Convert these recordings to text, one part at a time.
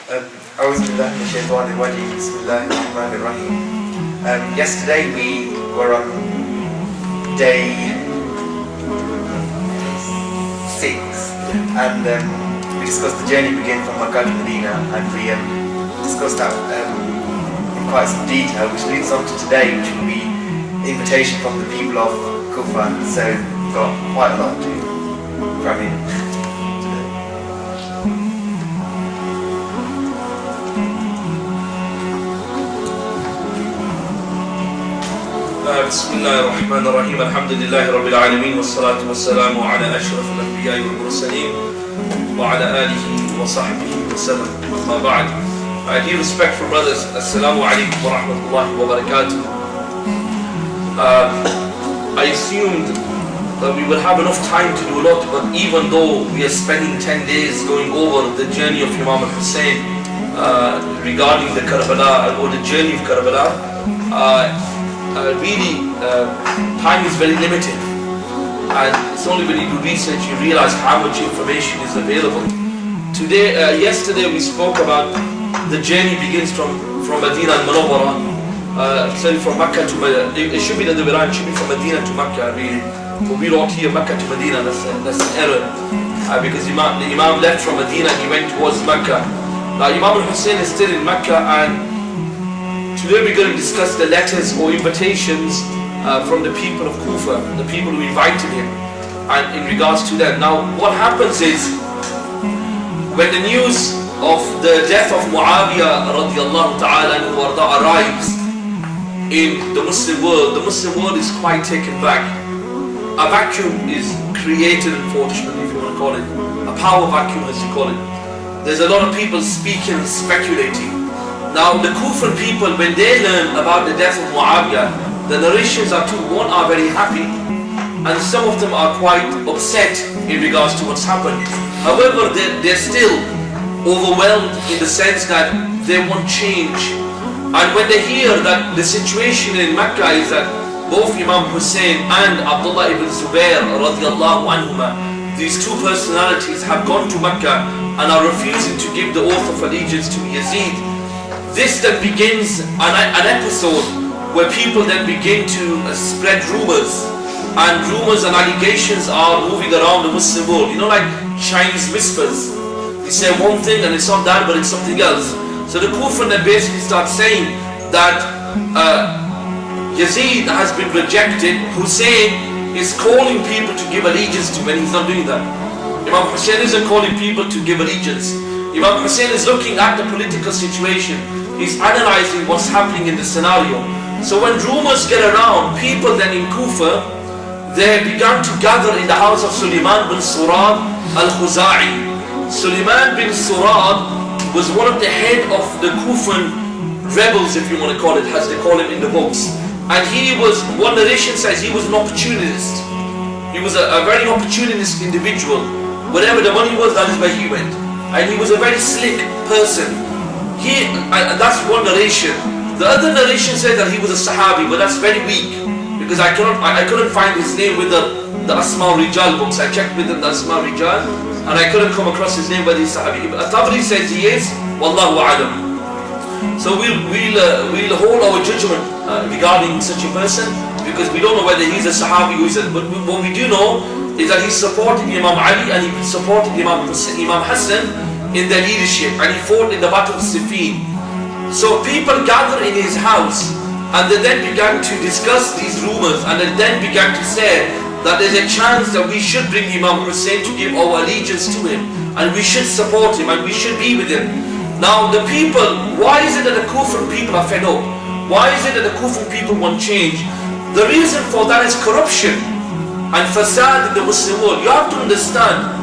أعوذ بالله من الشيطان الرجيم. بسم الله الرحمن الرحيم. Yesterday we were on day 6 and we discussed the journey beginning from Makkah to Medina, and we discussed that in quite some detail, which leads on to today, which will be the invitation from the people of Kufa. So we've got quite a lot to cram in today. بسم الله الرحمن الرحيم. الحمد لله رب العالمين والصلاة والسلام على أشرف الأنبياء والمرسلين وعلى آله وصحبه وسلم. أما بعد, dear respectful brothers, Assalamu alaikum wa rahmatullahi wa barakatuh. I assumed that we will have enough time to do a lot, but even though we are spending 10 days going over the journey of Imam Hussain regarding the Karbala, or the journey of Karbala, time is very limited, and it's only when you do research you realize how much information is available. Yesterday we spoke about the journey begins from Medina and Munawwara, from Makkah to Medina. It should be the other way around. It should be from Medina to Makkah, really. But we wrote here Makkah to Medina. That's an error, because the Imam left from Medina and he went towards Makkah. Now Imam Hussain is still in Makkah, and today we're going to discuss the letters or invitations from the people of Kufa, the people who invited him, and in regards to them. Now what happens is, when the news of the death of Muawiyah radiyallaho anhu arrives in the Muslim world is quite taken back. A vacuum is created, unfortunately, if you want to call it. A power vacuum, as you call it. There's a lot of people speaking and speculating. Now the Kufan people, when they learn about the death of Muawiyah, the narrations are very happy, and some of them are quite upset in regards to what's happened. However, they're still overwhelmed in the sense that they want change. And when they hear that the situation in Mecca is that both Imam Hussain and Abdullah ibn Zubair radiallahu anhuma, these two personalities, have gone to Mecca and are refusing to give the oath of allegiance to Yazid, this then begins an episode where people then begin to spread rumors, and allegations are moving around the Muslim world. You know, like Chinese whispers. You say one thing and it's not that, but it's something else. So the Kufan then basically start saying that Yazid has been rejected. Hussein is calling people to give allegiance to him, and he's not doing that. Imam Hussain isn't calling people to give allegiance. Imam Hussain is looking at the political situation. He's analyzing what's happening in the scenario. So when rumors get around, people then in Kufa, they began to gather in the house of Sulaiman bin Surad al-Khuza'i. Sulaiman bin Surad was one of the head of the Kufan rebels, if you want to call it, as they call him in the books. And he was, one narration says, he was an opportunist. He was a very opportunist individual. Wherever the money was, that is where he went. And he was a very slick person. That's one narration. The other narration says that he was a Sahabi, but that's very weak, because I couldn't find his name with the Asma Rijal books. I checked with the Asma Rijal and I couldn't come across his name, whether he's Sahabi. At-Tabari says he is, Wallahu A'lam. So we'll hold our judgment regarding such a person, because we don't know whether he's a Sahabi or isn't. But what we do know is that he supported Imam Ali and he supported Imam Hassan in their leadership, and he fought in the Battle of Siffin. So people gathered in his house, and they then began to discuss these rumors, and they then began to say that there's a chance that we should bring Imam Hussain to give our allegiance to him, and we should support him, and we should be with him. Now the people, why is it that the Kufan people are fed up? Why is it that the Kufan people want change? The reason for that is corruption and fasad in the Muslim world. You have to understand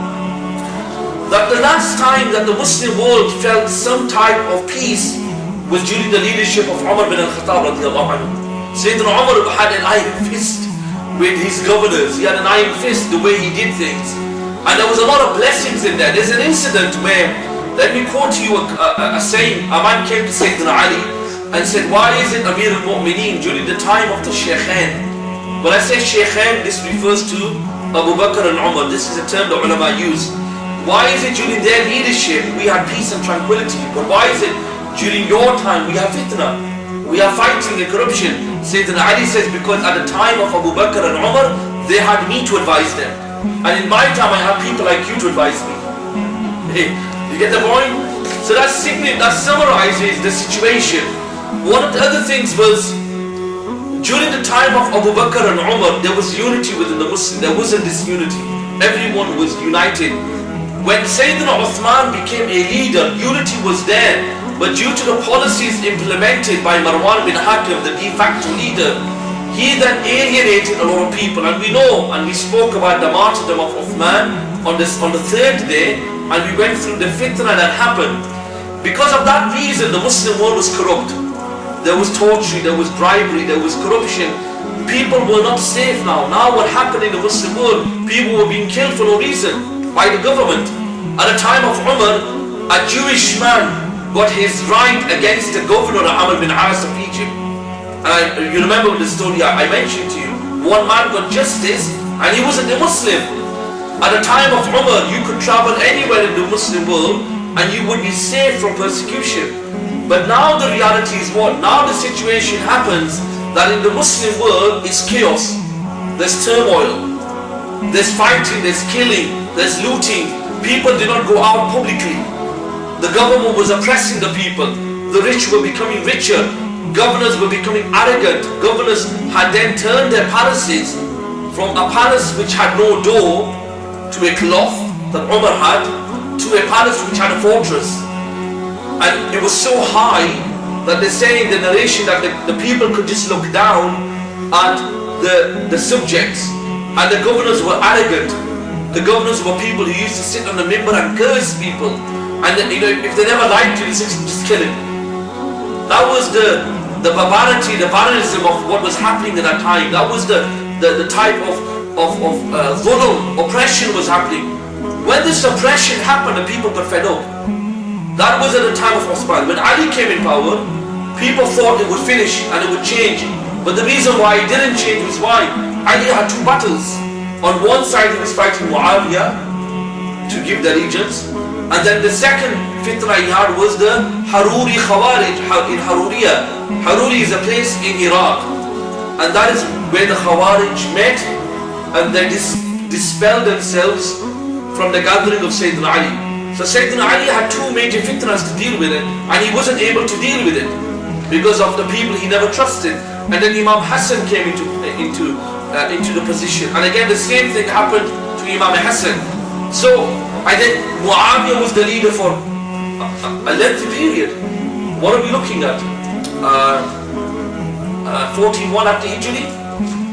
that the last time that the Muslim world felt some type of peace was during the leadership of Umar bin al-Khattab radiallahu anhu. Sayyidina Umar had an iron fist with his governors. He had an iron fist the way he did things. And there was a lot of blessings in there. There's an incident where, let me quote to you a saying. A man came to Sayyidina Ali and said, why isn't Amir al-Mu'mineen during the time of the Shaykhain? When I say Shaykhain, this refers to Abu Bakr and Umar. This is a term the ulama use. Why is it during their leadership we had peace and tranquility? But why is it during your time we have fitna? We are fighting and corruption. Sayyidina Ali says, because at the time of Abu Bakr and Umar, they had me to advise them. And in my time I have people like you to advise me. Hey, you get the point? So that summarizes the situation. One of the other things was, during the time of Abu Bakr and Umar, there was unity within the Muslims. There wasn't disunity. Everyone was united. When Sayyidina Uthman became a leader, unity was there. But due to the policies implemented by Marwan bin Hakim, the de facto leader, he then alienated a lot of people. And we know, and we spoke about the martyrdom of Uthman on the third day, and we went through the fitna that happened. Because of that reason, the Muslim world was corrupt. There was torture, there was bribery, there was corruption. People were not safe now. Now what happened in the Muslim world, people were being killed for no reason by the government. At the time of Umar, a Jewish man got his right against the governor Amr bin As of Egypt. And you remember the story I mentioned to you. One man got justice and he wasn't a Muslim. At the time of Umar, you could travel anywhere in the Muslim world and you would be safe from persecution. But now the reality is what? Now the situation happens that in the Muslim world it's chaos. There's turmoil. There's fighting, there's killing, there's looting. People did not go out publicly. The government was oppressing the people. The rich were becoming richer. Governors were becoming arrogant. Governors had then turned their palaces from a palace which had no door to a cloth that Umar had, to a palace which had a fortress. And it was so high that they say in the narration that the people could just look down at the subjects. And the governors were arrogant. The governors were people who used to sit on the mimbar and curse people. And then, if they never liked you, they said, just kill him. That was the barbarity, the barbarism of what was happening at that time. That was the type of dhulm, oppression was happening. When this oppression happened, the people got fed up. That was at the time of Uthman. When Ali came in power, people thought it would finish and it would change. But the reason why it didn't change was why? Ali had two battles. On one side he was fighting Muawiyah to give the allegiance. And then the second fitna he had was the Haruri Khawarij in Haruriya. Haruri is a place in Iraq. And that is where the Khawarij met and they dispelled themselves from the gathering of Sayyidina Ali. So Sayyidina Ali had two major fitnas to deal with it, and he wasn't able to deal with it because of the people he never trusted. And then Imam Hussain came into the position. And again the same thing happened to Imam Hussain. So I think Muawiyah was the leader for a lengthy period. What are we looking at? 41 after Hijri?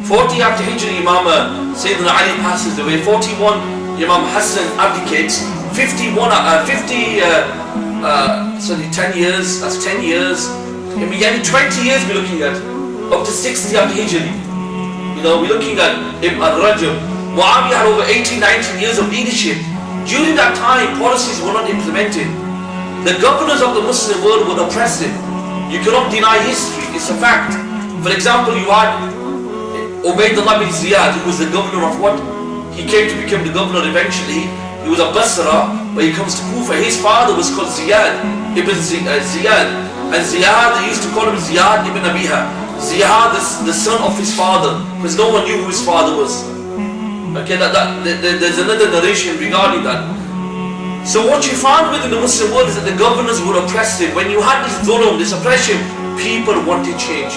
40 after Hijri, Imam Sayyidina Ali passes away. 41, Imam Hussain abdicates. 10 years, that's 10 years. I mean, 20 years we're looking at. Up to 60 after Hijri. We're looking at Rajab. Muawiyah had over 18, 19 years of leadership. During that time, policies were not implemented. The governors of the Muslim world were oppressive. You cannot deny history, it's a fact. For example, you had Ubaydullah bin Ziyad, who was the governor of what? He came to become the governor eventually. He was a Basra, but he comes to Kufa. His father was called Ziyad ibn Ziyad. And Ziyad, they used to call him Ziyad ibn Abiha. Ziyad, the son of his father, because no one knew who his father was. Okay, there's another narration regarding that. So what you found within the Muslim world is that the governors were oppressive. When you had this dhulm, this oppression, people wanted change.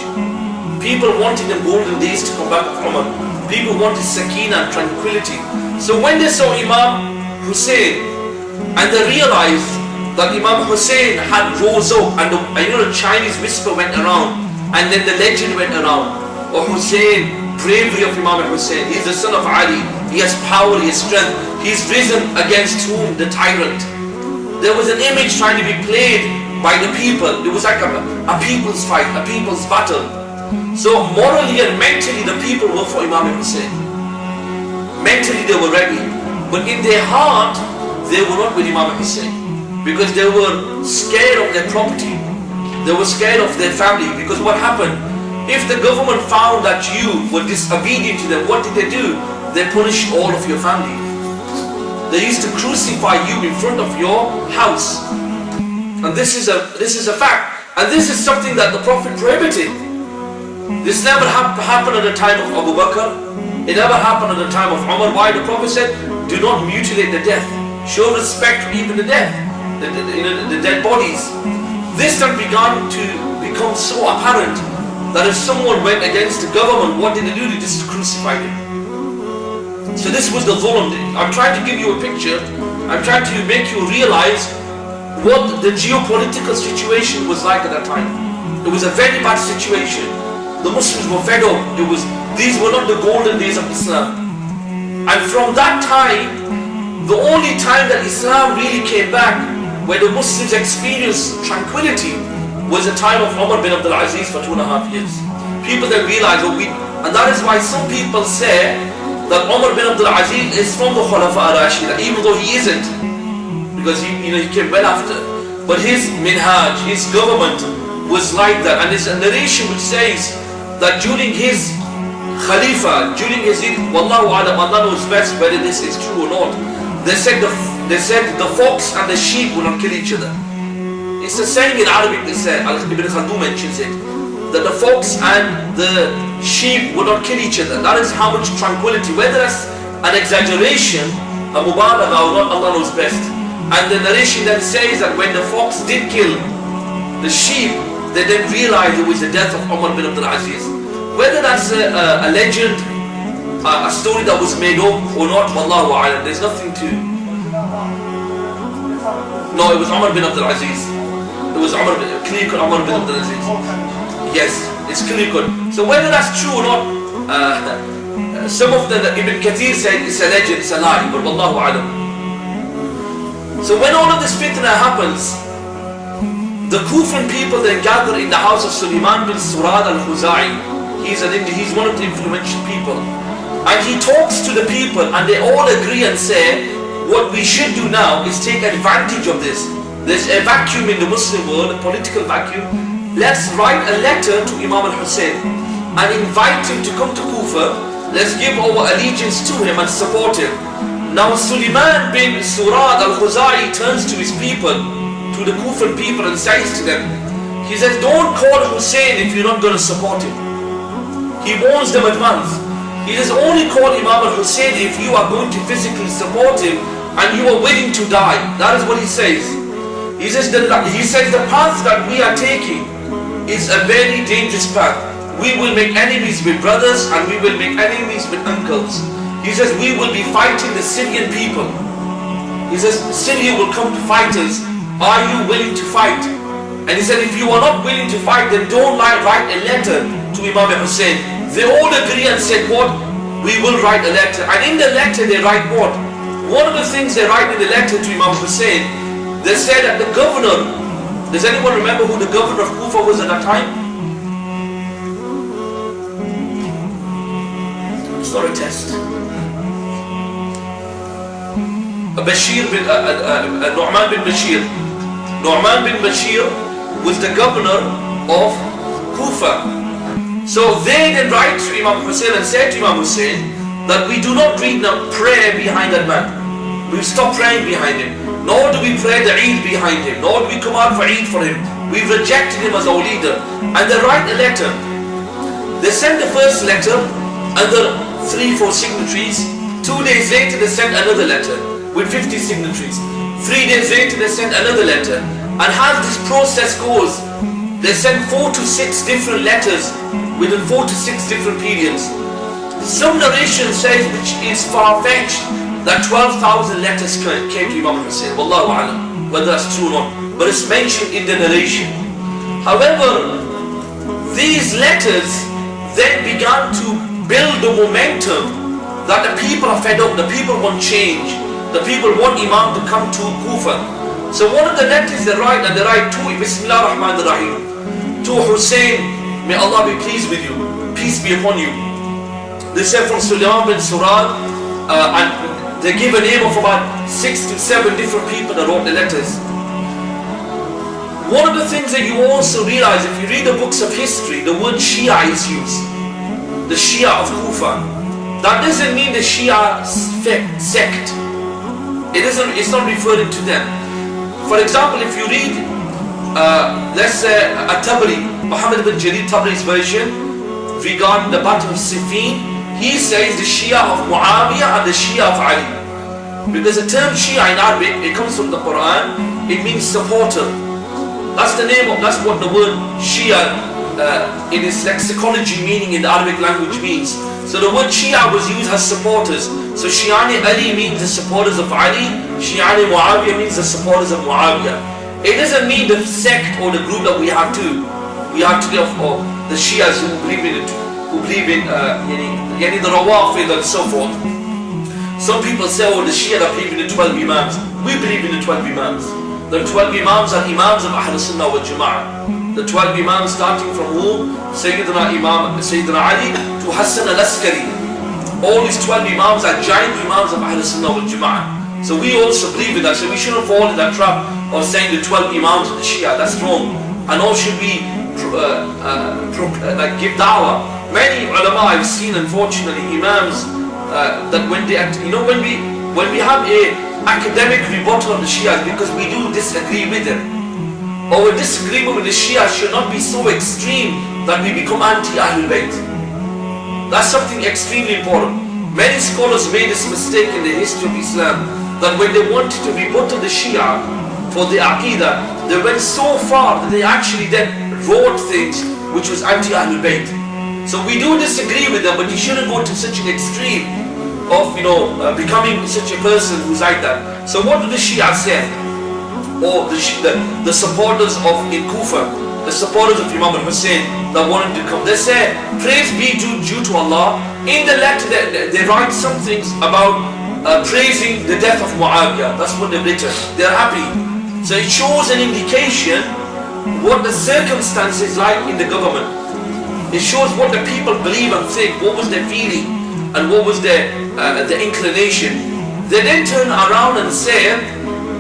People wanted the golden days to come back from Umar. People wanted sakina and tranquility. So when they saw Imam Hussain and they realized that Imam Hussain had rose up, and the Chinese whisper went around, and then the legend went around of Hussain, bravery of Imam Hussain. He's the son of Ali. He has power, he has strength. He's risen against whom? The tyrant. There was an image trying to be played by the people. It was like a people's fight, a people's battle. So morally and mentally the people were for Imam Hussain. Mentally they were ready. But in their heart, they were not with Imam Hussain. Because they were scared of their property. They were scared of their family. Because what happened? If the government found that you were disobedient to them, what did they do? They punished all of your family. they used to crucify you in front of your house. And this is a fact. And this is something that the Prophet prohibited. This never happened at the time of Abu Bakr. It never happened at the time of Umar. Why? The Prophet said, do not mutilate the dead. Show respect to even the dead, the dead bodies. This had begun to become so apparent that if someone went against the government, what did they do? They just crucified him. So this was the dhulm. I'm trying to give you a picture. I'm trying to make you realize what the geopolitical situation was like at that time. It was a very bad situation. The Muslims were fed up. These were not the golden days of Islam. And from that time, the only time that Islam really came back, where the Muslims experienced tranquility, was the time of Umar bin Abdul Aziz for 2.5 years. People then realized, and that is why some people say that Umar bin Abdul Aziz is from the Khulafa al-Rashida, even though he isn't, because he came well after. But his minhaj, his government was like that. And there's a narration which says that during his Khalifa, during his, Wallahu alam, Allah knows best whether this is true or not. They said the fox and the sheep will not kill each other. It's a saying in Arabic, they say, Ibn Khaldun mentions it, that the fox and the sheep would not kill each other. That is how much tranquility, whether that's an exaggeration, a mubalagha or not, Allah knows best. And the narration then says that when the fox did kill the sheep, they then realized it was the death of Umar bin Abdul Aziz. Whether that's a legend, a story that was made up or not, wallahu a'lam, there's nothing to... No, it was Umar bin Abdul Aziz. It was clear-cut Umar bin Abdul Aziz. Yes, it's clear-cut. So whether that's true or not, some of the Ibn Kathir said it's a legend, it's a lie, but wallahu a'lam. So when all of this fitna happens, the Kufan people then gather in the house of Sulaiman bin Surad al-Khuzai. He's one of the influential people. And he talks to the people and they all agree and say, what we should do now is take advantage of this. There's a vacuum in the Muslim world, a political vacuum. Let's write a letter to Imam Hussain and invite him to come to Kufa. Let's give our allegiance to him and support him. Now Sulaiman bin Surad al-Khuzai turns to his people, to the Kufan people, and says to them, he says, don't call Hussein if you're not going to support him. He warns them advance. He says, only call Imam Hussain if you are going to physically support him and you are willing to die. That is what he says. He says the path that we are taking is a very dangerous path. We will make enemies with brothers and we will make enemies with uncles. He says we will be fighting the Syrian people. He says Syria will come to fight us. Are you willing to fight? And he said, if you are not willing to fight, then don't write a letter to Imam Hussain. They all agree and said, what? We will write a letter. And in the letter they write what? One of the things they write in the letter to Imam Hussain, they said that the governor, does anyone remember who the governor of Kufa was at that time? It's not a test. Nu'man bin Bashir. Nu'man bin Bashir was the governor of Kufa. So they then write to Imam Hussain and say to Imam Hussain that we do not read now prayer behind that man. We've stopped praying behind him. Nor do we pray the Eid behind him. Nor do we come out for Eid for him. We've rejected him as our leader. And they write a letter. They send the first letter under 3-4 signatories. 2 days later they send another letter with 50 signatories. 3 days later they send another letter. And as this process goes, they send 4 to 6 different letters within 4 to 6 different periods. Some narration says, which is far-fetched, that 12,000 letters came to Imam Hussain. Wallahu alam, whether that's true or not. But it's mentioned in the narration. However, these letters then began to build the momentum that the people are fed up, the people want change, the people want Imam to come to Kufa. So one of the letters they write, and they write to Bismillah ar-Rahman ar-Rahim, to Hussain, may Allah be pleased with you, peace be upon you. They say from Sulaiman bin Surad, and they give a name of about 6 to 7 different people that wrote the letters. One of the things that you also realize, if you read the books of history, the word Shia is used. The Shia of Kufa. That doesn't mean the Shia sect. It's not referring to them. For example, if you read, let's say, Tabari, Muhammad ibn Jarir Tabari's version regarding the Battle of Siffin, he says the Shia of Muawiyah and the Shia of Ali. Because the term Shia in Arabic, it comes from the Quran, it means supporter. That's what the word Shia in its lexicology meaning in the Arabic language means. So the word Shia was used as supporters. So Shi'ani Ali means the supporters of Ali, Shi'ani Muawiyah means the supporters of Muawiyah. It doesn't mean the sect or the group that we have today of the Shias who believe in the Rawafid and so forth. Some people say, oh, the Shia that believe in the 12 Imams. We believe in the 12 Imams. The 12 Imams are Imams of Ahl Sunnah wal Jama'ah. The 12 Imams starting from whom? Sayyidina Ali to Hassan al-Askari. All these 12 Imams are giant Imams of Ahl Sunnah wal Jama'ah. So we also believe in that. So we shouldn't fall in that trap of saying the 12 Imams of the Shia. That's wrong. And nor should we give da'wah. Many ulama I've seen, unfortunately, Imams that when they act, when we have a academic rebuttal of the Shia because we do disagree with them. Our disagreement with the Shia should not be so extreme that we become anti-Ahlul Bayt. That's something extremely important. Many scholars made this mistake in the history of Islam, that when they wanted to rebuttal the Shia for the Aqidah, they went so far that they actually then wrote things which was anti-Ahlul Bayt. So we do disagree with them, but you shouldn't go to such an extreme of becoming such a person who's like that. So what do the Shia say? Or the supporters of in Kufa, the supporters of Imam Hussain that wanted to come, they say, praise be due to Allah. In the letter they write some things about praising the death of Muawiyah. That's what they've written. They're happy. So it shows an indication what the circumstances like in the government. It shows what the people believe and think, what was their feeling and what was their inclination. They then turn around and say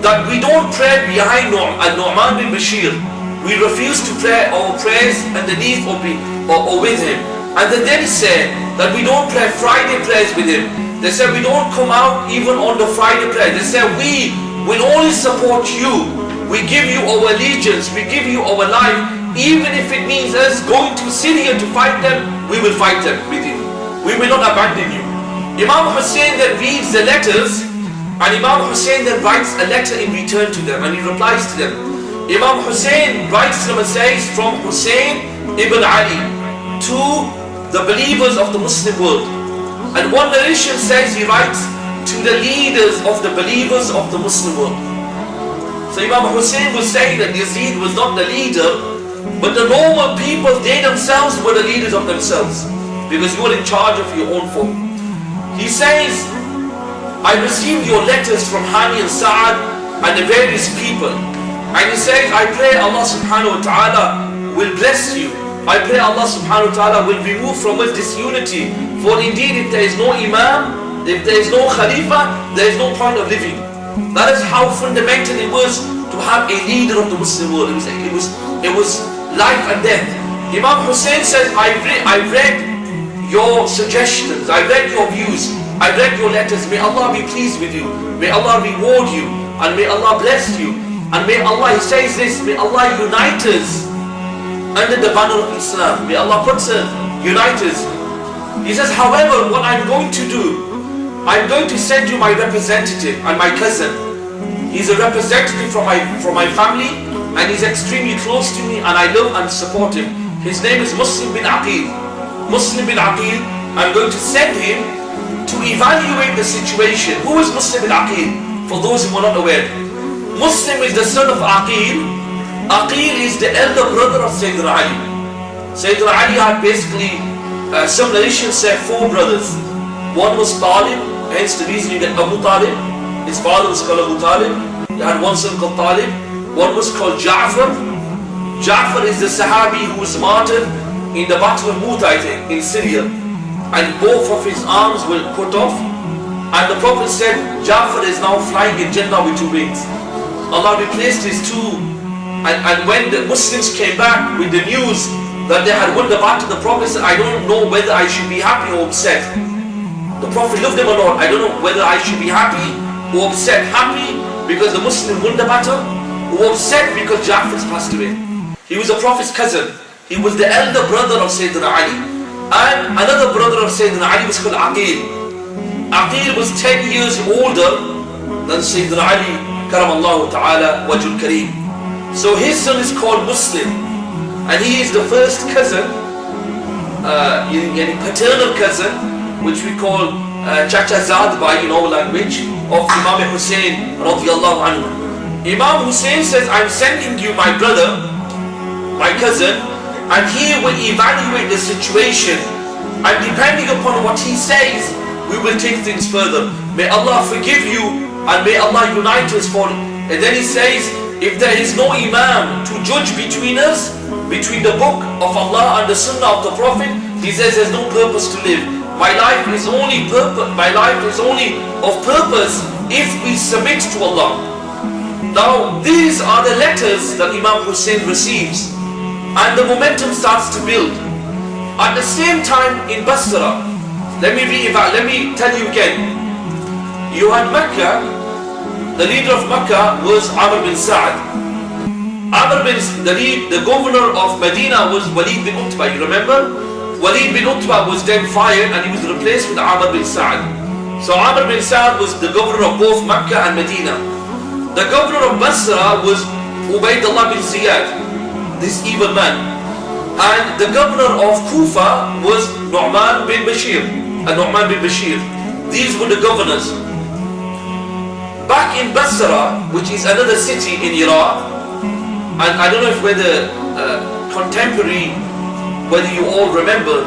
that we don't pray behind Nu'man bin Bashir. We refuse to pray our prayers underneath or with him. And they then say that we don't pray Friday prayers with him. They say we don't come out even on the Friday prayer. They say we will only support you. We give you our allegiance, we give you our life. Even if it means us going to Syria to fight them, we will fight them with you. We will not abandon you. Imam Hussain then reads the letters, and Imam Hussain then writes a letter in return to them, and he replies to them. Imam Hussain writes to them and says, from Hussain ibn Ali to the believers of the Muslim world. And one narration says he writes to the leaders of the believers of the Muslim world. So Imam Hussain was saying that Yazid was not the leader, but the normal people, they themselves were the leaders of themselves, because you were in charge of your own folk. He says, I received your letters from Hani and Sa'ad and the various people. And he says, I pray Allah subhanahu wa ta'ala will bless you. I pray Allah subhanahu wa ta'ala will remove from us disunity. For indeed, if there is no Imam, if there is no Khalifa, there is no point of living. That is how fundamental it was to have a leader of the Muslim world. It was life and death. Imam Hussain says, I read your suggestions, I read your views, I read your letters. May Allah be pleased with you. May Allah reward you. And may Allah bless you. And may Allah, he says this, may Allah unite us under the banner of Islam. May Allah put us, unite us. He says, however, what I'm going to do, I'm going to send you my representative and my cousin. He's a representative from my family, and he's extremely close to me, and I love and support him. His name is Muslim bin Aqil. Muslim bin Aqil, I'm going to send him to evaluate the situation. Who is Muslim bin Aqil? For those who are not aware, Muslim is the son of Aqil. Aqil is the elder brother of Sayyidina Ali. Sayyidina Ali had basically, some narrations say 4 brothers. One was Talib, hence the reason you get Abu Talib. His father was called Abu Talib. He had one son called Talib. One was called Ja'far. Ja'far is the Sahabi who was martyred in the Battle of Mu'tah, I think, in Syria. And both of his arms were cut off. And the Prophet said, Ja'far is now flying in Jannah with 2 wings. Allah replaced his 2. And when the Muslims came back with the news that they had won the battle, the Prophet said, I don't know whether I should be happy or upset. The Prophet loved them a lot. I don't know whether I should be happy who were upset, happy because the Muslim won the battle, who were upset because Ja'far's passed away. He was the Prophet's cousin. He was the elder brother of Sayyidina Ali. And another brother of Sayyidina Ali was called Aqil. Aqil was 10 years older than Sayyidina Ali, karamallahu ta'ala wajhul kareem. So his son is called Muslim. And he is the first cousin, paternal cousin, which we call Chacha Zad by in our language, of Imam Hussain radiyallahu anhu. Imam Hussain says, I'm sending you my brother, my cousin, and he will evaluate the situation, and depending upon what he says, we will take things further. May Allah forgive you, and may Allah unite us for it. And then he says, if there is no Imam to judge between us, between the book of Allah and the Sunnah of the Prophet, he says there's no purpose to live. My life is only of purpose if we submit to Allah. Now these are the letters that Imam Hussain receives, and the momentum starts to build. At the same time in Basra, let me tell you again, you had Mecca, the leader of Mecca was Amr bin Sa'd. The governor of Medina was Walid bin Utbah, you remember? Walid bin Utbah was then fired and he was replaced with Amr bin Sa'd. So Amr bin Sa'd was the governor of both Mecca and Medina. The governor of Basra was Ubaydullah bin Ziyad, this evil man. And the governor of Kufa was Nu'man bin Bashir. These were the governors. Back in Basra, which is another city in Iraq, and I don't know if whether whether you all remember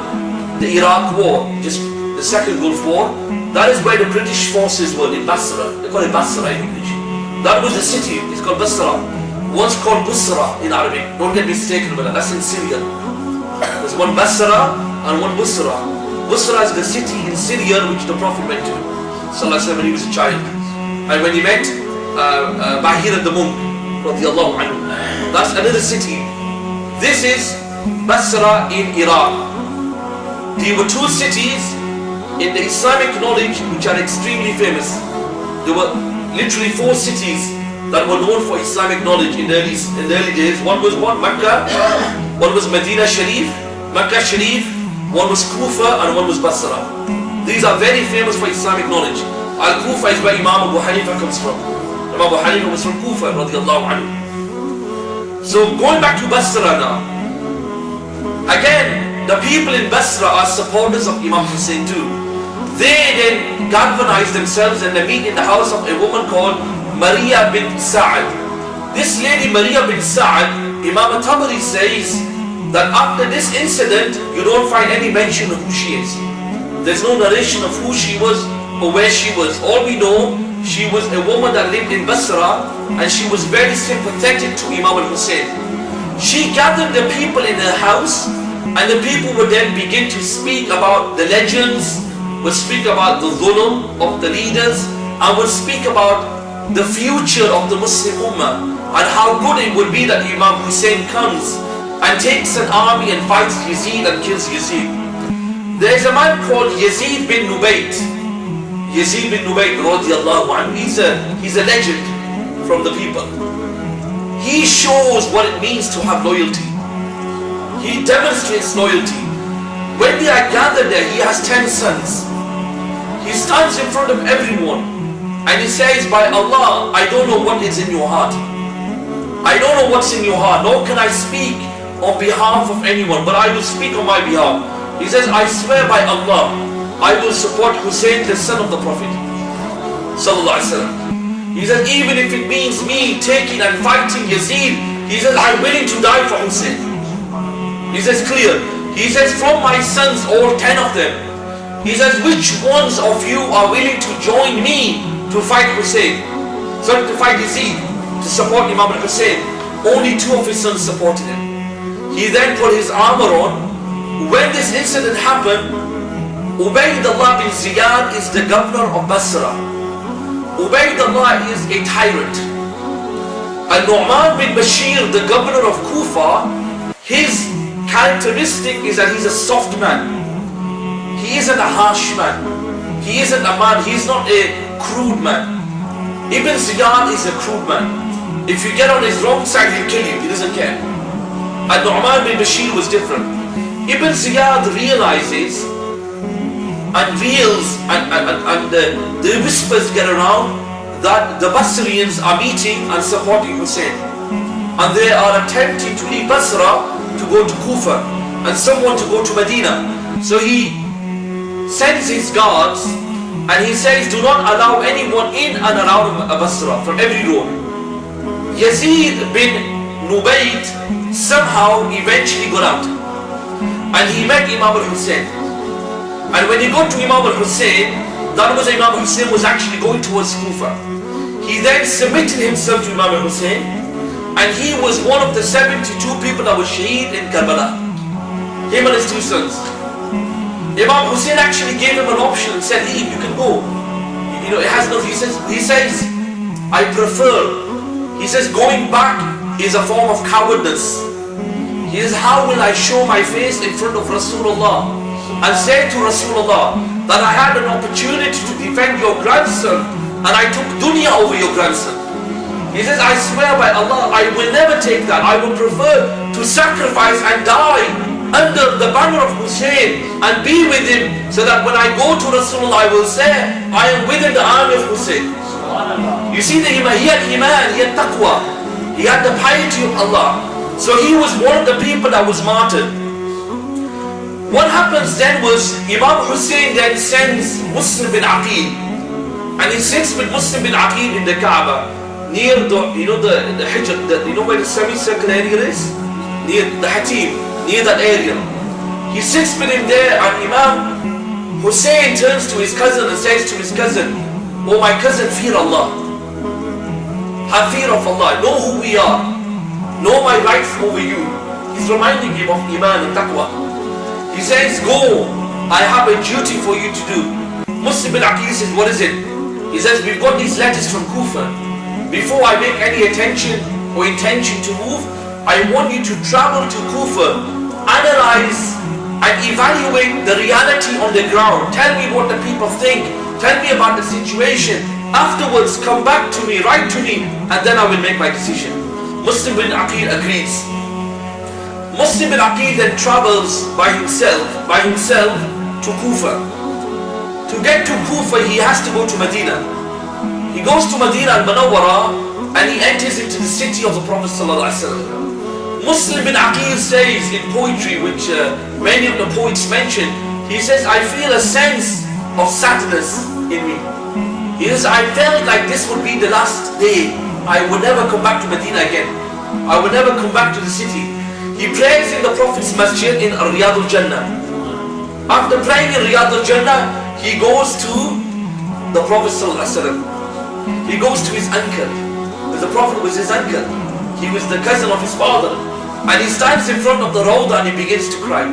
the Iraq war, just the second Gulf War, that is where the British forces were, in Basra. They call it Basra in English. That was the city, it's called Basra. Once called Busra in Arabic, don't get mistaken about that, that's in Syria. There's one Basra and one Busra. Busra is the city in Syria which the Prophet went to, sallallahu alaihi wasallam, when he was a child. And when he met Bahir the monk, radiyallahu anhu. That's another city. This is Basra in Iraq. There were two cities in the Islamic knowledge which are extremely famous. There were literally 4 cities that were known for Islamic knowledge in the early days. One was Mecca, one was Medina Sharif, Mecca Sharif, one was Kufa, and one was Basra. These are very famous for Islamic knowledge. Al-Kufa is where Imam Abu Hanifa comes from. Imam Abu Hanifa was from Kufa, radiallahu anhu. So going back to Basra now, again, the people in Basra are supporters of Imam Hussain too. They then galvanize themselves and they meet in the house of a woman called Maria bint Sa'ad. This lady Maria bint Sa'ad, Imam Tabari says that after this incident, you don't find any mention of who she is. There's no narration of who she was or where she was. All we know, she was a woman that lived in Basra and she was very sympathetic to Imam Hussain. She gathered the people in her house and the people would then begin to speak about the legends, would speak about the dhulm of the leaders, and would speak about the future of the Muslim Ummah and how good it would be that Imam Hussain comes and takes an army and fights Yazid and kills Yazid. There is a man called Yazid bin Nubayt. Yazid bin Nubayt radiallahu anhu, he's a legend from the people. He shows what it means to have loyalty. He demonstrates loyalty. When they are gathered there, he has 10 sons. He stands in front of everyone and he says, by Allah, I don't know what is in your heart. I don't know what's in your heart, nor can I speak on behalf of anyone, but I will speak on my behalf. He says, I swear by Allah, I will support Hussein, the son of the Prophet sallallahu alaihi wasallam. He says, even if it means me taking and fighting Yazid, he says, I'm willing to die for Hussein. He says clear. He says, from my sons, all 10 of them, he says, which ones of you are willing to join me to fight Hussein? Sorry, to fight Yazid, to support Imam Hussain. Only 2 of his sons supported him. He then put his armor on. When this incident happened, Ubaydullah bin Ziyad is the governor of Basra. Ubaydullah is a tyrant. And Nu'man bin Bashir, the governor of Kufa, his characteristic is that he's a soft man. He isn't a harsh man. He isn't a man, he's not a crude man. Ibn Ziyad is a crude man. If you get on his wrong side, he'll kill you. He doesn't care. And Nu'man bin Bashir was different. Ibn Ziyad realizes and reels and the whispers get around that the Basrians are meeting and supporting Hussein. And they are attempting to leave Basra to go to Kufa and someone to go to Medina. So he sends his guards and he says, do not allow anyone in and around Basra from every road. Yazid bin Nubayt somehow eventually got out and he met Imam Hussain. And when he got to Imam Hussain, that was Imam Hussain was actually going towards Kufa. He then submitted himself to Imam Hussain and he was one of the 72 people that was shaheed in Karbala. Him and his two sons. Imam Hussain actually gave him an option and said, leave, you can go. You know, it has no, he says, I prefer. He says, going back is a form of cowardness. He says, how will I show my face in front of Rasulullah and say to Rasulullah that I had an opportunity to defend your grandson and I took dunya over your grandson. He says, I swear by Allah, I will never take that. I would prefer to sacrifice and die under the banner of Hussein and be with him so that when I go to Rasulullah I will say, I am within the army of Hussein. You see, he had iman, he had taqwa, he had the piety of Allah. So he was one of the people that was martyred. What happens then was Imam Hussain then sends Muslim bin Aqil, and he sits with Muslim bin Aqil in the Kaaba near the, you know, the Hijr, you know where the semicircle area is? Near the Hatim, near that area. He sits with him there and Imam Hussain turns to his cousin and says to his cousin, oh my cousin, fear Allah. Have fear of Allah, know who we are, know my rights over you. He's reminding him of iman and taqwa. He says, go, I have a duty for you to do. Muslim bin Aqil says, what is it? He says, we've got these letters from Kufa. Before I make any intention to move, I want you to travel to Kufa, analyze and evaluate the reality on the ground. Tell me what the people think. Tell me about the situation. Afterwards, come back to me, write to me, and then I will make my decision. Muslim bin Aqil agrees. Muslim bin Aqil then travels by himself to Kufa. To get to Kufa, he has to go to Medina. He goes to Medina al-Munawwara and he enters into the city of the Prophet ﷺ. Muslim bin Aqil says in poetry, which many of the poets mention, he says, I feel a sense of sadness in me. He says, I felt like this would be the last day. I would never come back to Medina again. I would never come back to the city. He prays in the Prophet's masjid in Riyadh al-Jannah. After praying in Riyadh al-Jannah, he goes to the Prophet ﷺ. He goes to his uncle. Because the Prophet was his uncle. He was the cousin of his father. And he stands in front of the Rawdah and he begins to cry.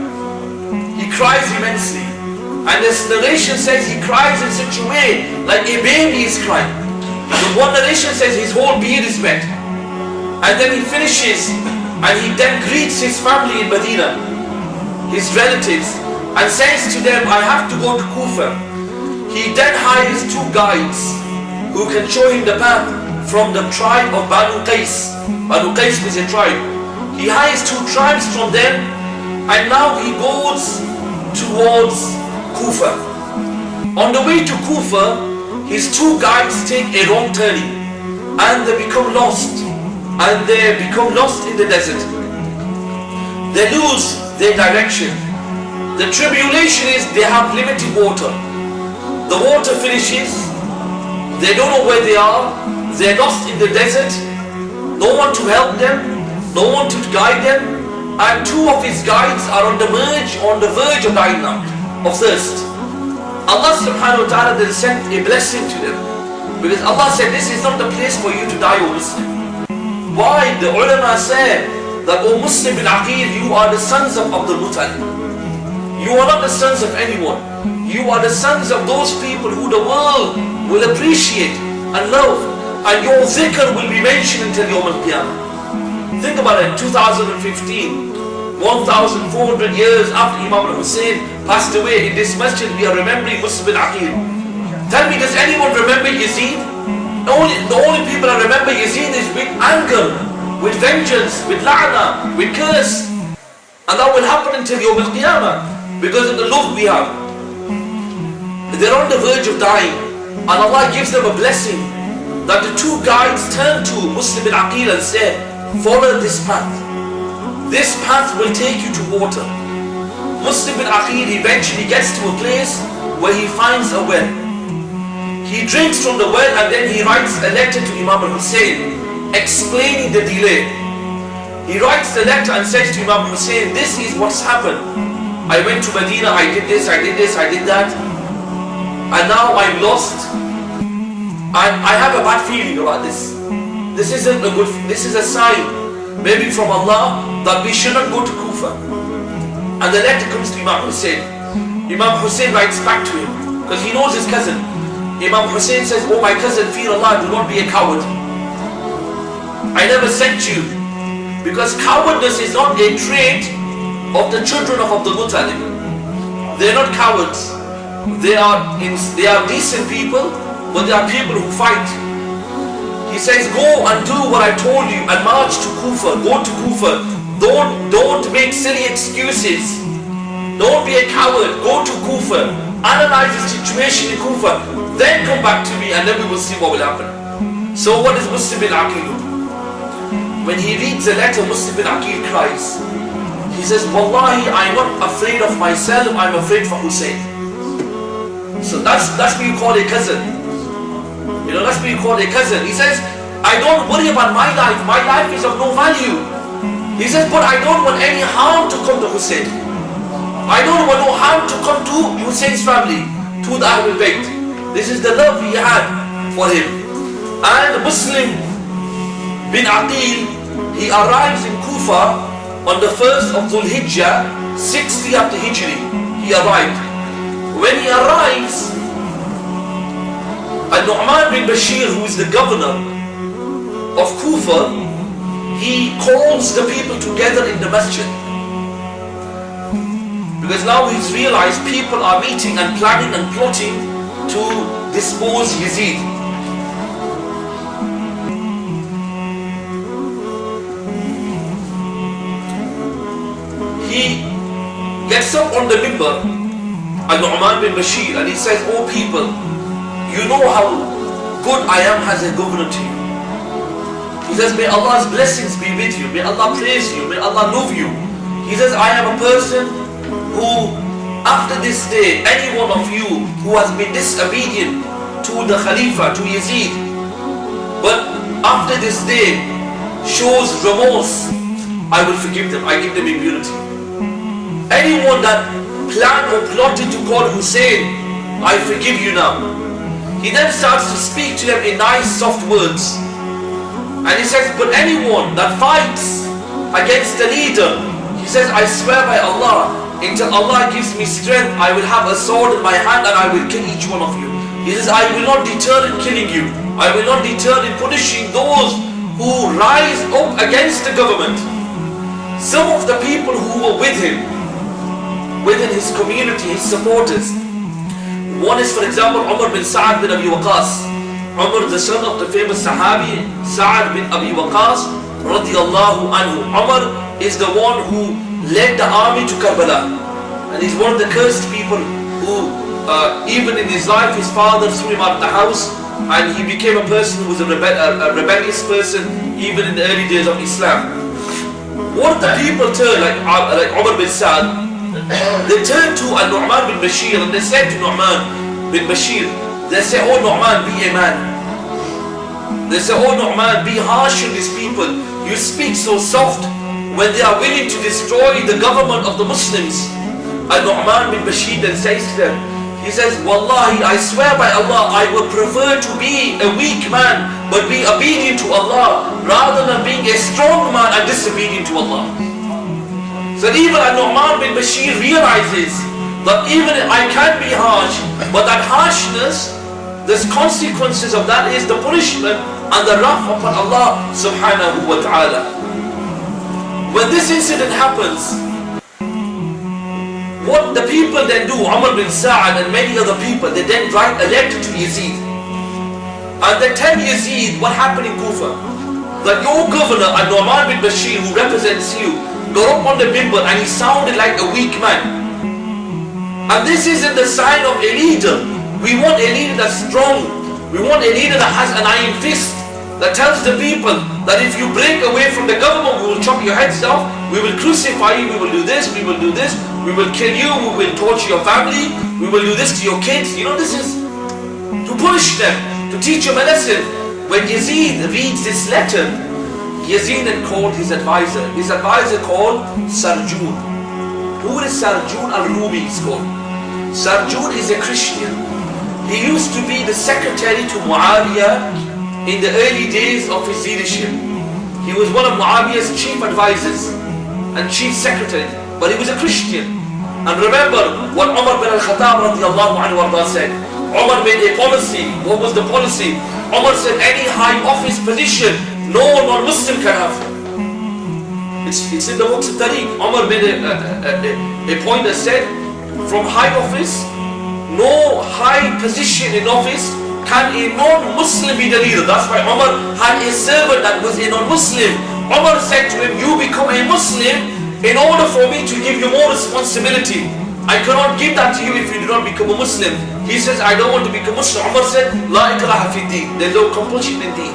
He cries immensely. And this narration says he cries in such a way like a baby is crying. The one narration says his whole beard is wet. And then he finishes and he then greets his family in Medina, his relatives, and says to them, I have to go to Kufa. He then hires two guides who can show him the path from the tribe of Banu Qais. Banu Qais was a tribe. He hires two tribes from them and now he goes towards Kufa. On the way to Kufa, his two guides take a wrong turning and they become lost. And they become lost in the desert. They lose their direction. The tribulation is they have limited water. The water finishes. They don't know where they are. They're lost in the desert. No one to help them. No one to guide them. And two of his guides are on the verge of dying out of thirst. Allah subhanahu wa ta'ala then sent a blessing to them. Because Allah said, this is not the place for you to die, O Muslim. Why? The ulama say that, O Muslim bin Aqil, you are the sons of Abdul Muttalib. You are not the sons of anyone. You are the sons of those people who the world will appreciate and love. And your zikr will be mentioned until Yawm al-Qiyamah. Think about it, 2015, 1,400 years after Imam Hussain passed away, in this masjid we are remembering Muslim bin Aqil. Tell me, does anyone remember Yazid? The only people I remember Yazid is with anger, with vengeance, with la'na, with curse. And that will happen until Yawm al-Qiyamah because of the love we have. They're on the verge of dying and Allah gives them a blessing that the two guides turn to Muslim bin Aqil and say, follow this path. This path will take you to water. Muslim bin Aqil eventually gets to a place where he finds a well. He drinks from the well and then he writes a letter to Imam Hussain explaining the delay. He writes the letter and says to Imam Hussain, this is what's happened. I went to Medina, I did this, I did this, I did that. And now I'm lost. I have a bad feeling about this. This isn't a good, this is a sign, maybe from Allah, that we shouldn't go to Kufa. And the letter comes to Imam Hussain. Imam Hussain writes back to him, because he knows his cousin. Imam Hussain says, oh my cousin, fear Allah, do not be a coward. I never sent you. Because cowardness is not a trait of the children of Abdul Muttalib. They are not cowards. They are decent people, but they are people who fight. He says, go and do what I told you and march to Kufa. Go to Kufa. Don't make silly excuses. Don't be a coward. Go to Kufa. Analyze the situation in Kufa. Then come back to me and then we will see what will happen. So what does Muslim bin Aqil do? When he reads the letter, Muslim bin Aqil cries. He says, Wallahi, I'm not afraid of myself, I'm afraid for Hussein. So that's what you call a cousin. You know, that's what you call a cousin. He says, I don't worry about my life is of no value. He says, but I don't want any harm to come to Hussein. I don't want no harm to come to Hussein's family, to the Ahlul Bayt. This is the love he had for him. And Muslim bin Aqil, he arrives in Kufa on the 1st of Dhul Hijjah, 60 after Hijri. He arrived. When he arrives, Nu'man bin Bashir, who is the governor of Kufa, he calls the people together in the masjid. Because now he's realized people are meeting and planning and plotting to dispose Yazid. He gets up on the mimbar, Nu'man bin Bashir, and he says, oh people, you know how good I am as a governor to you. He says, may Allah's blessings be with you, may Allah praise you, may Allah love you. He says, I am a person who, after this day, any one of you who has been disobedient to the Khalifa, to Yazid, but after this day shows remorse, I will forgive them, I give them immunity. Anyone that planned or plotted to call Hussein, I forgive you now. He then starts to speak to them in nice soft words. And he says, but anyone that fights against the leader, he says, I swear by Allah, until Allah gives me strength, I will have a sword in my hand and I will kill each one of you. He says, I will not deter in killing you. I will not deter in punishing those who rise up against the government. Some of the people who were with him, within his community, his supporters. One is, for example, Umar bin Sa'ad bin Abi Waqas. Umar, the son of the famous Sahabi, Sa'ad bin Abi Waqas, radiyallaho anhu. Umar is the one who led the army to Karbala. And he's one of the cursed people who, even in his life, his father threw him out of the house. And he became a person who was a rebellious person, even in the early days of Islam. What the people turn, like Umar bin Sa'ad, they turned to Nu'man bin Bashir and they said to Nu'man bin Bashir, they say, oh Nu'man, be a man. They say, oh Nu'man, be harsh on these people. You speak so soft when they are willing to destroy the government of the Muslims. And Nu'man bin Bashir then says to them, he says, Wallahi, I swear by Allah, I would prefer to be a weak man but be obedient to Allah rather than being a strong man and disobedient to Allah. So even Nu'man bin Bashir realizes that even I can be harsh, but that harshness, the consequences of that is the punishment and the wrath upon Allah subhanahu wa ta'ala. When this incident happens, what the people then do, Umar bin Sa'ad and many other people, they then write a letter to Yazid. And they tell Yazid what happened in Kufa. That your governor, Nu'man bin Bashir, who represents you, got up on the mimbar and he sounded like a weak man. And this isn't the sign of a leader. We want a leader that's strong. We want a leader that has an iron fist, that tells the people that if you break away from the government, we will chop your heads off, we will crucify you, we will do this, we will do this, we will kill you, we will torture your family, we will do this to your kids. You know, this is to punish them, to teach them a lesson. When Yazid reads this letter, Yazid then called his advisor called Sarjun. Who is Sarjun al-Rumi is called? Sarjun is a Christian. He used to be the secretary to Muawiyah in the early days of his leadership. He was one of Muawiyah's chief advisors and chief secretary, but he was a Christian. And remember what Umar bin al-Khattab radiyallaho anhu said. Umar made a policy. What was the policy? Umar said any high office position no non-Muslim can have. It's in the books of Tariq. Umar made a point that said from high office, no high position in office can a non-Muslim be the leader. That's why Umar had a servant that was a non-Muslim. Umar said to him, you become a Muslim in order for me to give you more responsibility. I cannot give that to you if you do not become a Muslim. He says, I don't want to become Muslim. Umar said, La ikraha fi din. There's no compulsion in deen.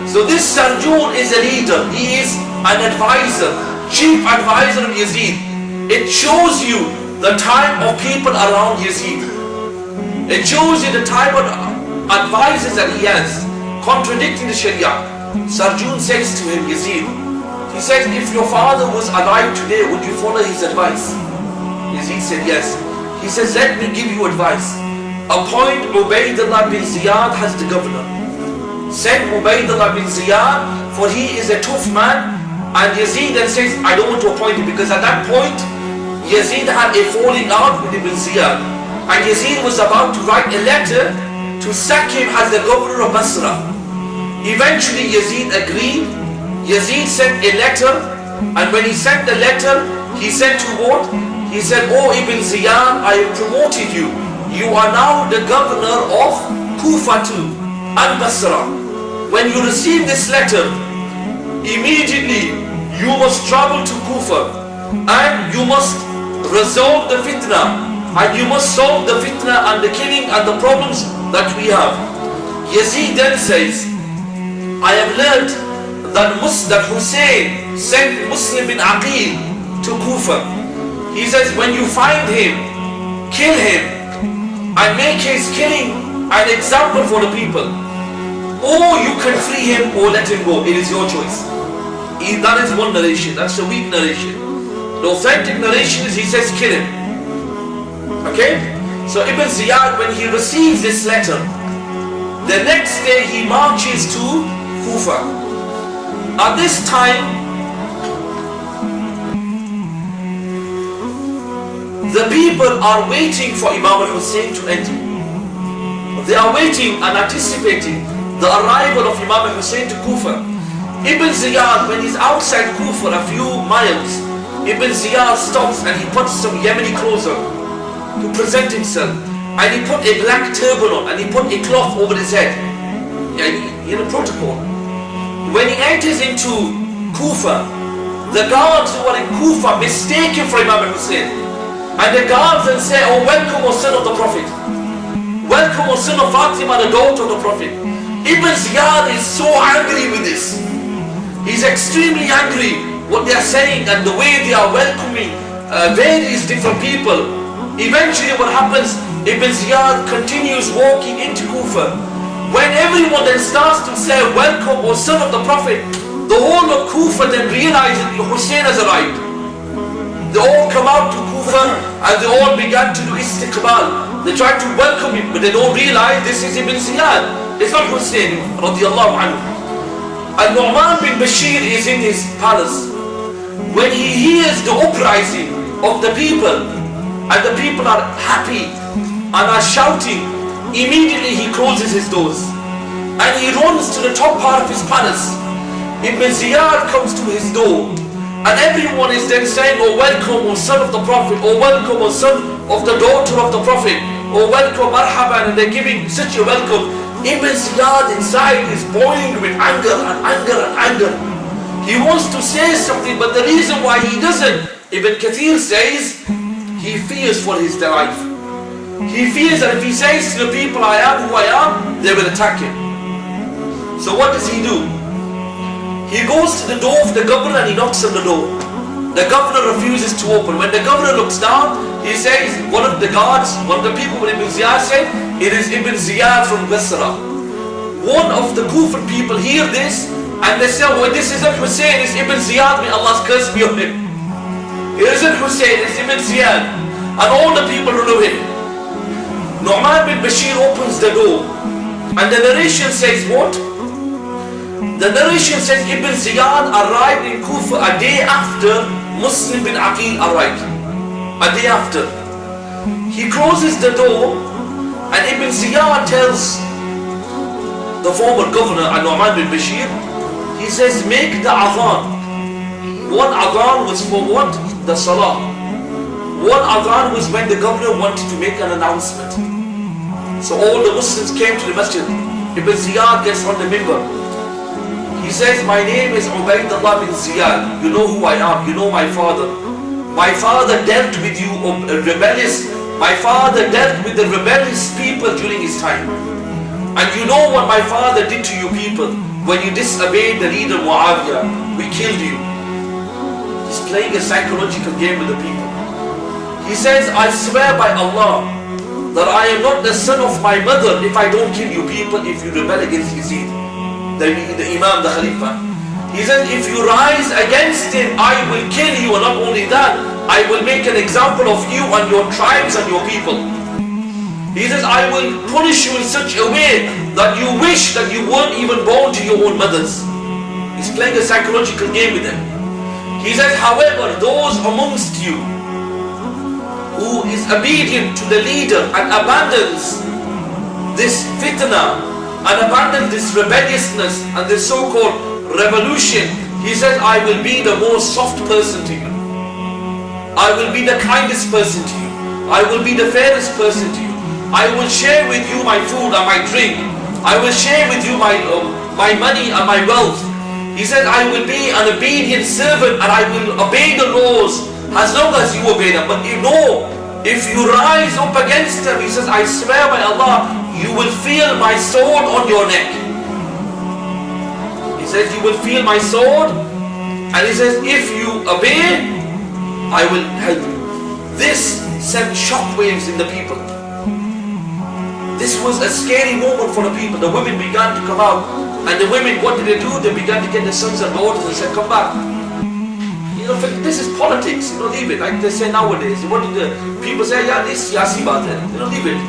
So this Sarjun is a leader. He is an advisor, chief advisor of Yazid. It shows you the type of people around Yazid. It shows you the type of advisors that he has, contradicting the Sharia. Sarjun says to him, Yazid, he says, if your father was alive today, would you follow his advice? Yazid said, yes. He says, let me give you advice. Appoint Ubaydullah bin Ziyad as the governor. Send Ubaydullah bin Ziyad, for he is a tough man. And Yazid then says, I don't want to appoint him, because at that point, Yazid had a falling out with Ibn Ziyad. And Yazid was about to write a letter to sack him as the governor of Basra. Eventually Yazid agreed. Yazid sent a letter, and when he sent the letter, he said to what? He said, oh Ibn Ziyad, I have promoted you. You are now the governor of Kufa too, and Basra. When you receive this letter, immediately you must travel to Kufa and you must resolve the fitna, and you must solve the fitna and the killing and the problems that we have. Yazid then says, I have learned that Hussain sent Muslim bin Aqil to Kufa. He says, when you find him, kill him and make his killing an example for the people. Or you can free him or let him go. It is your choice. That is one narration. That's a weak narration. The authentic narration is he says kill him. Okay? So Ibn Ziyad, when he receives this letter, the next day he marches to Kufa. At this time, the people are waiting for Imam Hussain to enter. They are waiting and anticipating the arrival of Imam Hussain to Kufa. Ibn Ziyad, when he's outside Kufa a few miles, Ibn Ziyad stops and he puts some Yemeni clothes on to present himself. And he put a black turban on and he put a cloth over his head. In a protocol. When he enters into Kufa, the guards who are in Kufa mistake him for Imam Hussain. And the guards then say, oh, welcome, O son of the Prophet. Welcome, O son of Fatima, the daughter of the Prophet. Ibn Ziyad is so angry with this. He's extremely angry what they are saying and the way they are welcoming various different people. Eventually what happens, Ibn Ziyad continues walking into Kufa. When everyone then starts to say, welcome, O son of the Prophet, the whole of Kufa then realizes Hussain has arrived. They all come out to Kufa and they all began to do istiqbal. They try to welcome him, but they don't realize this is Ibn Ziyad. It's not Hussain radiyallaho anhu. And Nu'man bin Bashir is in his palace. When he hears the uprising of the people, and the people are happy and are shouting, immediately he closes his doors. And he runs to the top part of his palace. Ibn Ziyad comes to his door. And everyone is then saying, oh welcome, O son of the Prophet, oh welcome, O son of the daughter of the Prophet, oh welcome, marhaban, and they're giving such a welcome. Ibn Ziyad inside is boiling with anger and anger and anger. He wants to say something, but the reason why he doesn't, Ibn Kathir says, he fears for his life. He fears that if he says to the people, I am who I am, they will attack him. So what does he do? He goes to the door of the governor and he knocks on the door. The governor refuses to open. When the governor looks down, he says, one of the guards, one of the people with Ibn Ziyad said, it is Ibn Ziyad from Basra. One of the Kufa people hear this and they say, well, this isn't Hussain, it's Ibn Ziyad, may Allah's curse be on him. It isn't Hussain, it's Ibn Ziyad. And all the people know him. Nu'man bin Bashir opens the door and the narration says what? The narration says Ibn Ziyad arrived in Kufa a day after Muslim bin Aqil arrived. A day after. He closes the door and Ibn Ziyad tells the former governor, Nu'man bin Bashir, he says, make the adhan. One adhan was for what? The salah. One adhan was when the governor wanted to make an announcement. So all the Muslims came to the masjid. Ibn Ziyad gets on the minbar. He says, my name is Ubaydullah bin Ziyad. You know who I am. You know my father. My father dealt with you rebellious. My father dealt with the rebellious people during his time. And you know what my father did to you people. When you disobeyed the leader Muawiyah, we killed you. He's playing a psychological game with the people. He says, I swear by Allah that I am not the son of my mother if I don't kill you people if you rebel against Yazid. The Imam, the Khalifa. He says, if you rise against him, I will kill you. And not only that, I will make an example of you and your tribes and your people. He says, I will punish you in such a way that you wish that you weren't even born to your own mothers. He's playing a psychological game with them. He says, however, those amongst you who is obedient to the leader and abandons this fitna and abandons this rebelliousness and this so-called revolution, he says, I will be the most soft person to you. I will be the kindest person to you. I will be the fairest person to you. I will share with you my food and my drink. I will share with you my money and my wealth. He says, I will be an obedient servant and I will obey the laws as long as you obey them. But you know, if you rise up against them, he says, I swear by Allah, you will feel my sword on your neck. He says, you will feel my sword. And he says, if you obey, I will help you. This sent shockwaves in the people. This was a scary moment for the people. The women began to come out. And the women, what did they do? They began to get their sons and daughters and said, come back. You know, this is politics. You know, leave it. Like they say nowadays. What did the people say? Yeah, this yasi baat hai. You know, leave it.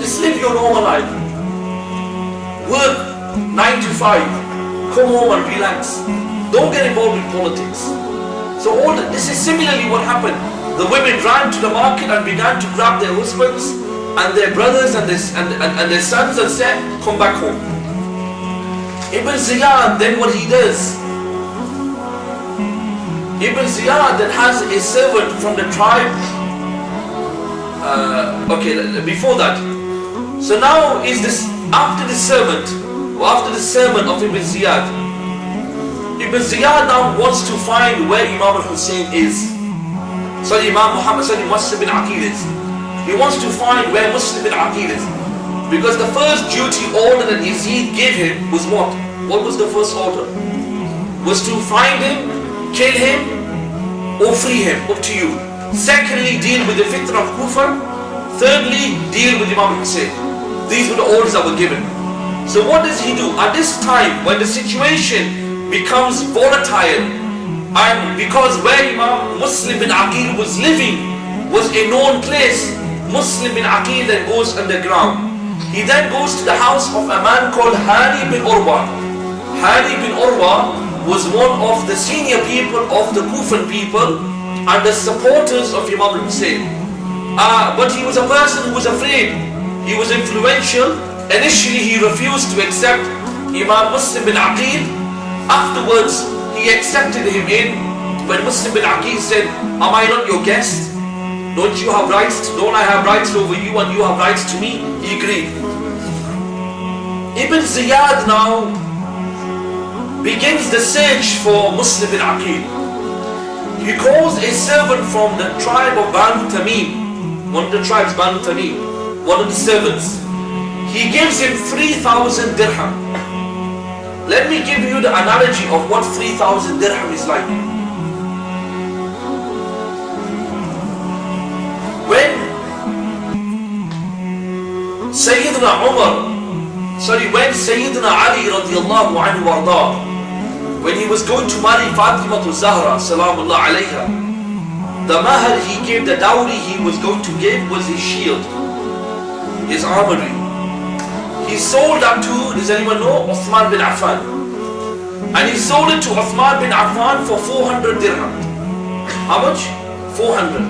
Just live your normal life. Work 9 to 5. Come home and relax. Don't get involved in politics. So all this is similarly what happened. The women ran to the market and began to grab their husbands and their brothers and their sons and said, come back home. Ibn Ziyad, then what he does, Ibn Ziyad then has a servant from the tribe, before that. So now is this, after the sermon of Ibn Ziyad, Ibn Ziyad now wants to find where Imam Hussain is. So Imam Muslim bin Aqil is. He wants to find where Muslim bin Aqil is. Because the first duty order that Yazid gave him was what? What was the first order? Was to find him, kill him, or free him, up to you. Secondly, deal with the fitna of Kufa. Thirdly, deal with Imam Hussain. These were the orders that were given. So what does he do? At this time, when the situation becomes volatile, and because where Imam Muslim bin Aqil was living was a known place, Muslim bin Aqil then goes underground. He then goes to the house of a man called Hani bin Urwa. Hani bin Urwa was one of the senior people of the Kufan people and the supporters of Imam Hussain. But he was a person who was afraid. He was influential. Initially he refused to accept Imam Muslim bin Aqil. Afterwards he accepted him in. When Muslim bin Aqil said, am I not your guest? Don't you have rights? Don't I have rights over you and you have rights to me? He agreed. Ibn Ziyad now begins the search for Muslim bin Aqil. He calls a servant from the tribe of Banu Tamim, one of the tribes, Banu Tamim, one of the servants. He gives him 3,000 dirham. Let me give you the analogy of what 3,000 dirham is like. When Sayyidina Ali radiyallaho anhu warda, when he was going to marry Fatima to Zahra salamullah alayha, the mahar he gave, the dowry he was going to give was his shield, his armory. He sold that to, does anyone know, Uthman bin Affan. And he sold it to Uthman bin Affan for 400 dirham. How much? 400.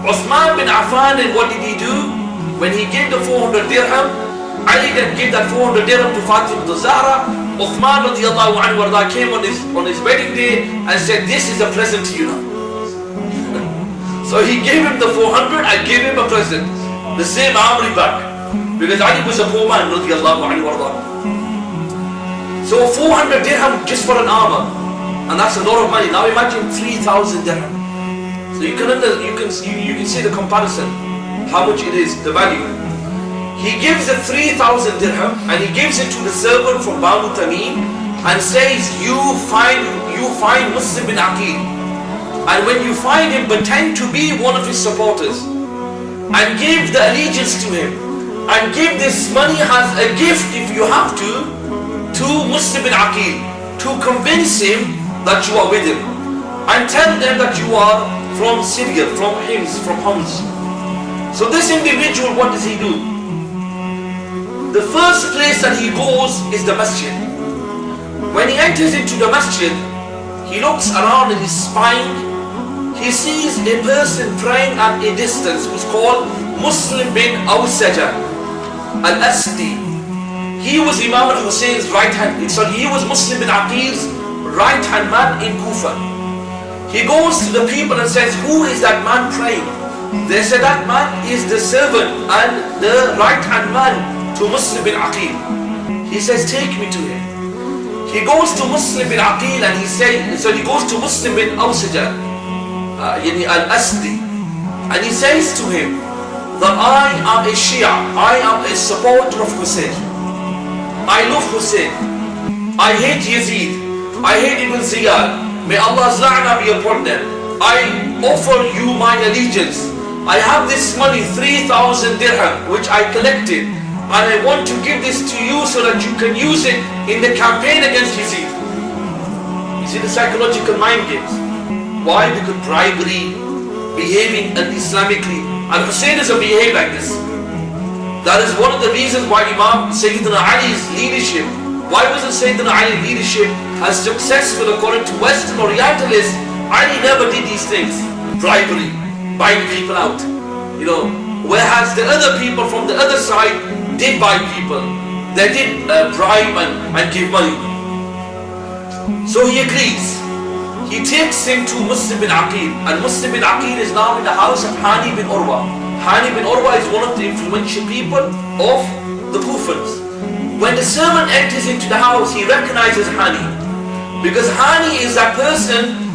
Uthman bin Affan, and what did he do? When he gave the 400 dirham, Ali then gave that 400 dirham to Fatima to Zahra. Uthman radiallahu anhu came on his wedding day and said, this is a present to you now. So he gave him the 400 and gave him a present. The same armory back. Because Ali was a poor man radiallahu anhu. So 400 dirham just for an armor. And that's a lot of money. Now imagine 3,000 dirham. So you can see the comparison. How much it is, the value. He gives the 3,000 dirham and he gives it to the servant from Banu Tamim and says, you find Muslim bin Aqil, and when you find him, pretend to be one of his supporters and give the allegiance to him and give this money as a gift, if you have to Muslim bin Aqil, to convince him that you are with him, and tell them that you are from Syria, from Homs. So this individual, what does he do? The first place that he goes is the masjid. When he enters into the masjid, he looks around in his spine. He sees a person praying at a distance who's called Muslim bin Awsaja al-Asdi. He was Imam Hussein's right hand. So he was Muslim bin Aqil's right hand man in Kufa. He goes to the people and says, who is that man praying? They said, that man is the servant and the right hand man to Muslim bin Aqil. He says, take me to him. He goes to Muslim bin Aqil and he goes to Muslim bin Awsaja al-Asdi, and he says to him that I am a Shia, I am a supporter of Hussein. I love Hussein. I hate Yazid. I hate Ibn Ziyad. May Allah's la'na be upon them. I offer you my allegiance. I have this money, 3,000 dirham, which I collected, and I want to give this to you so that you can use it in the campaign against Yazid. You see the psychological mind games. Why? Because bribery, behaving un-Islamically. And Hussein doesn't behave like this. That is one of the reasons why Imam Sayyidina Ali's leadership, why wasn't Sayyidina Ali's leadership as successful according to Western Orientalists? Ali never did these things. Bribery, buying people out. You know, whereas the other people from the other side did buy people. They did bribe and give money. So he agrees. He takes him to Muslim bin Aqil, and Muslim bin Aqil is now in the house of Hani bin Urwa. Hani bin Urwa is one of the influential people of the Kufans. When the servant enters into the house, he recognizes Hani, because Hani is that person,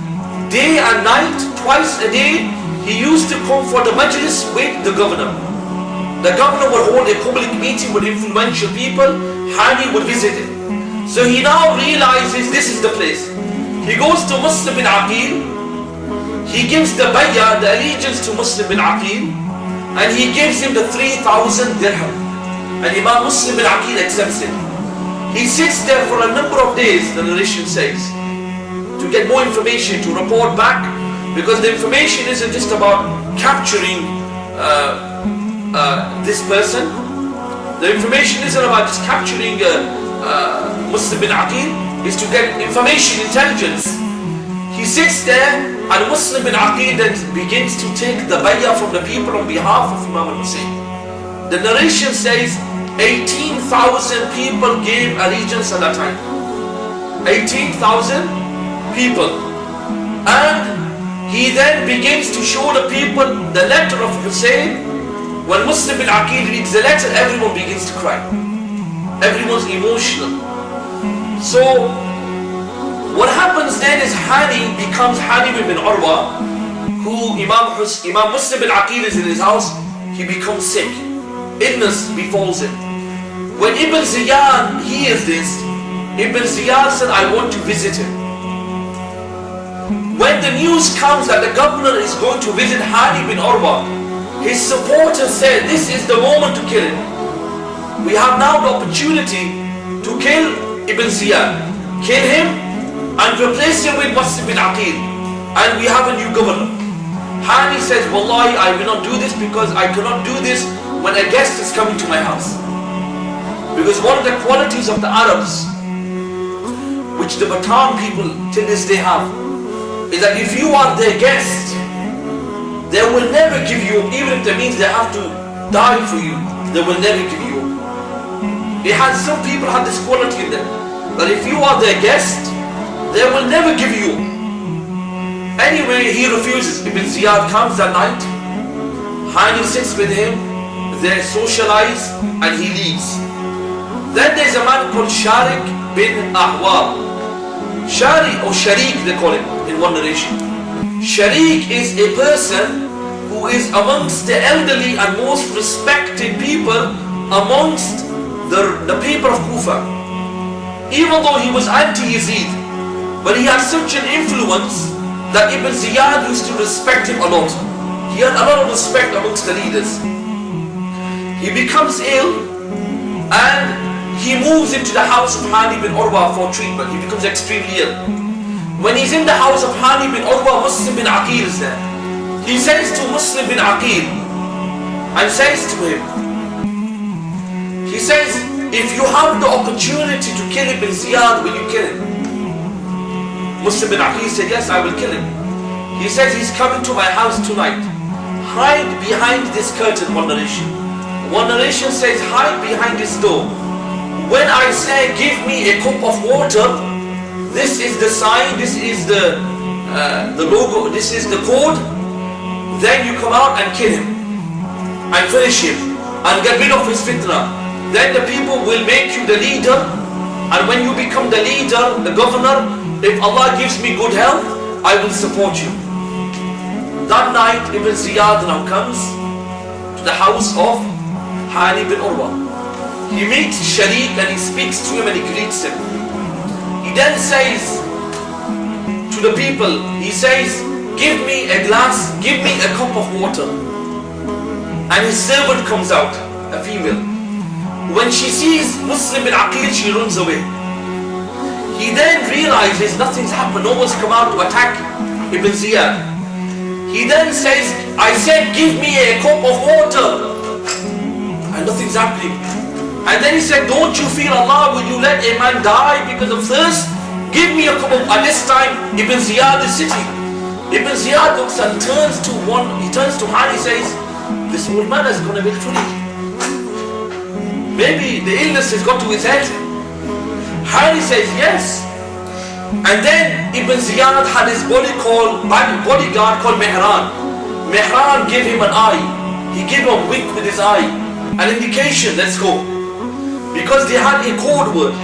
day and night, twice a day, he used to come for the majlis with the governor. The governor would hold a public meeting with influential people, Hani would visit it. So he now realizes this is the place. He goes to Muslim bin Aqil, he gives the bay'ah, the allegiance to Muslim bin Aqil, and he gives him the 3,000 dirham. And Imam Muslim bin Aqil accepts it. He sits there for a number of days, the narration says, to get more information, to report back, because the information isn't just about capturing this person. The information isn't about just capturing Muslim bin Aqil, is to get information, intelligence. He sits there and Muslim bin Aqil then begins to take the bay'ah from the people on behalf of Imam Hussain. The narration says 18,000 people gave allegiance at that time. 18,000 people. And he then begins to show the people the letter of Hussein. When Muslim bin Aqil reads the letter, everyone begins to cry. Everyone's emotional. So what happens then is Hani becomes Hani bin Urwa, who Imam Muslim bin Aqil is in his house. He becomes sick. Illness befalls him. When Ibn Ziyad hears this, Ibn Ziyad said, I want to visit him. When the news comes that the governor is going to visit Hani bin Urwa, his supporters said, this is the moment to kill him. We have now the opportunity to kill Ibn Ziyad. Kill him and replace him with Muslim bin Aqil. And we have a new governor. Hani says, Wallahi, I will not do this because I cannot do this when a guest is coming to my house. Because one of the qualities of the Arabs, which the Bataan people till this day have, is that if you are their guest, they will never give you up, even if that means they have to die for you, they will never give you up. Some people have this quality in them, that if you are their guest, they will never give you up. Anyway, he refuses. Ibn Ziyad comes that night, Hani sits with him, they socialize, and he leaves. Then there's a man called Sharik bin Ahwab. Sharik or Sharik they call him in one narration. Sharik is a person who is amongst the elderly and most respected people amongst the people of Kufa. Even though he was anti-Yazid, but he had such an influence that Ibn Ziyad used to respect him a lot. He had a lot of respect amongst the leaders. He becomes ill and he moves into the house of Hani bin Urwa for treatment. He becomes extremely ill. When he's in the house of Hani bin Urwa, Muslim bin Aqil is there. He says to Muslim bin Aqil and says to him, he says, if you have the opportunity to kill Ibn Ziyad, will you kill him? Muslim bin Aqil said, yes, I will kill him. He says, he's coming to my house tonight. Hide behind this curtain, one narration. One narration says, hide behind this door. When I say, give me a cup of water, this is the sign, this is the logo, this is the code. Then you come out and kill him and finish him and get rid of his fitna. Then the people will make you the leader, and when you become the leader, the governor, if Allah gives me good health, I will support you. That night Ibn Ziyad now comes to the house of Hani bin Urwa. He meets Sharik and he speaks to him and he greets him. He then says to the people, he says, give me a glass, give me a cup of water. And his servant comes out, a female. When she sees Muslim bin Aqil, she runs away. He then realizes nothing's happened, no one's come out to attack Ibn Ziyad. He then says, I said, give me a cup of water. And nothing's happening. And then he said, don't you fear Allah, will you let a man die because of thirst? Give me a cup of, at this time, Ibn Ziyad is sitting. Ibn Ziyad looks and turns to Hani, says, this old man has gone a bit funny. Maybe the illness has got to his head. Hani says, yes. And then Ibn Ziyad had his bodyguard called Mehran. Mehran gave him an eye. He gave him a wink with his eye. An indication, let's go. Because they had a code word.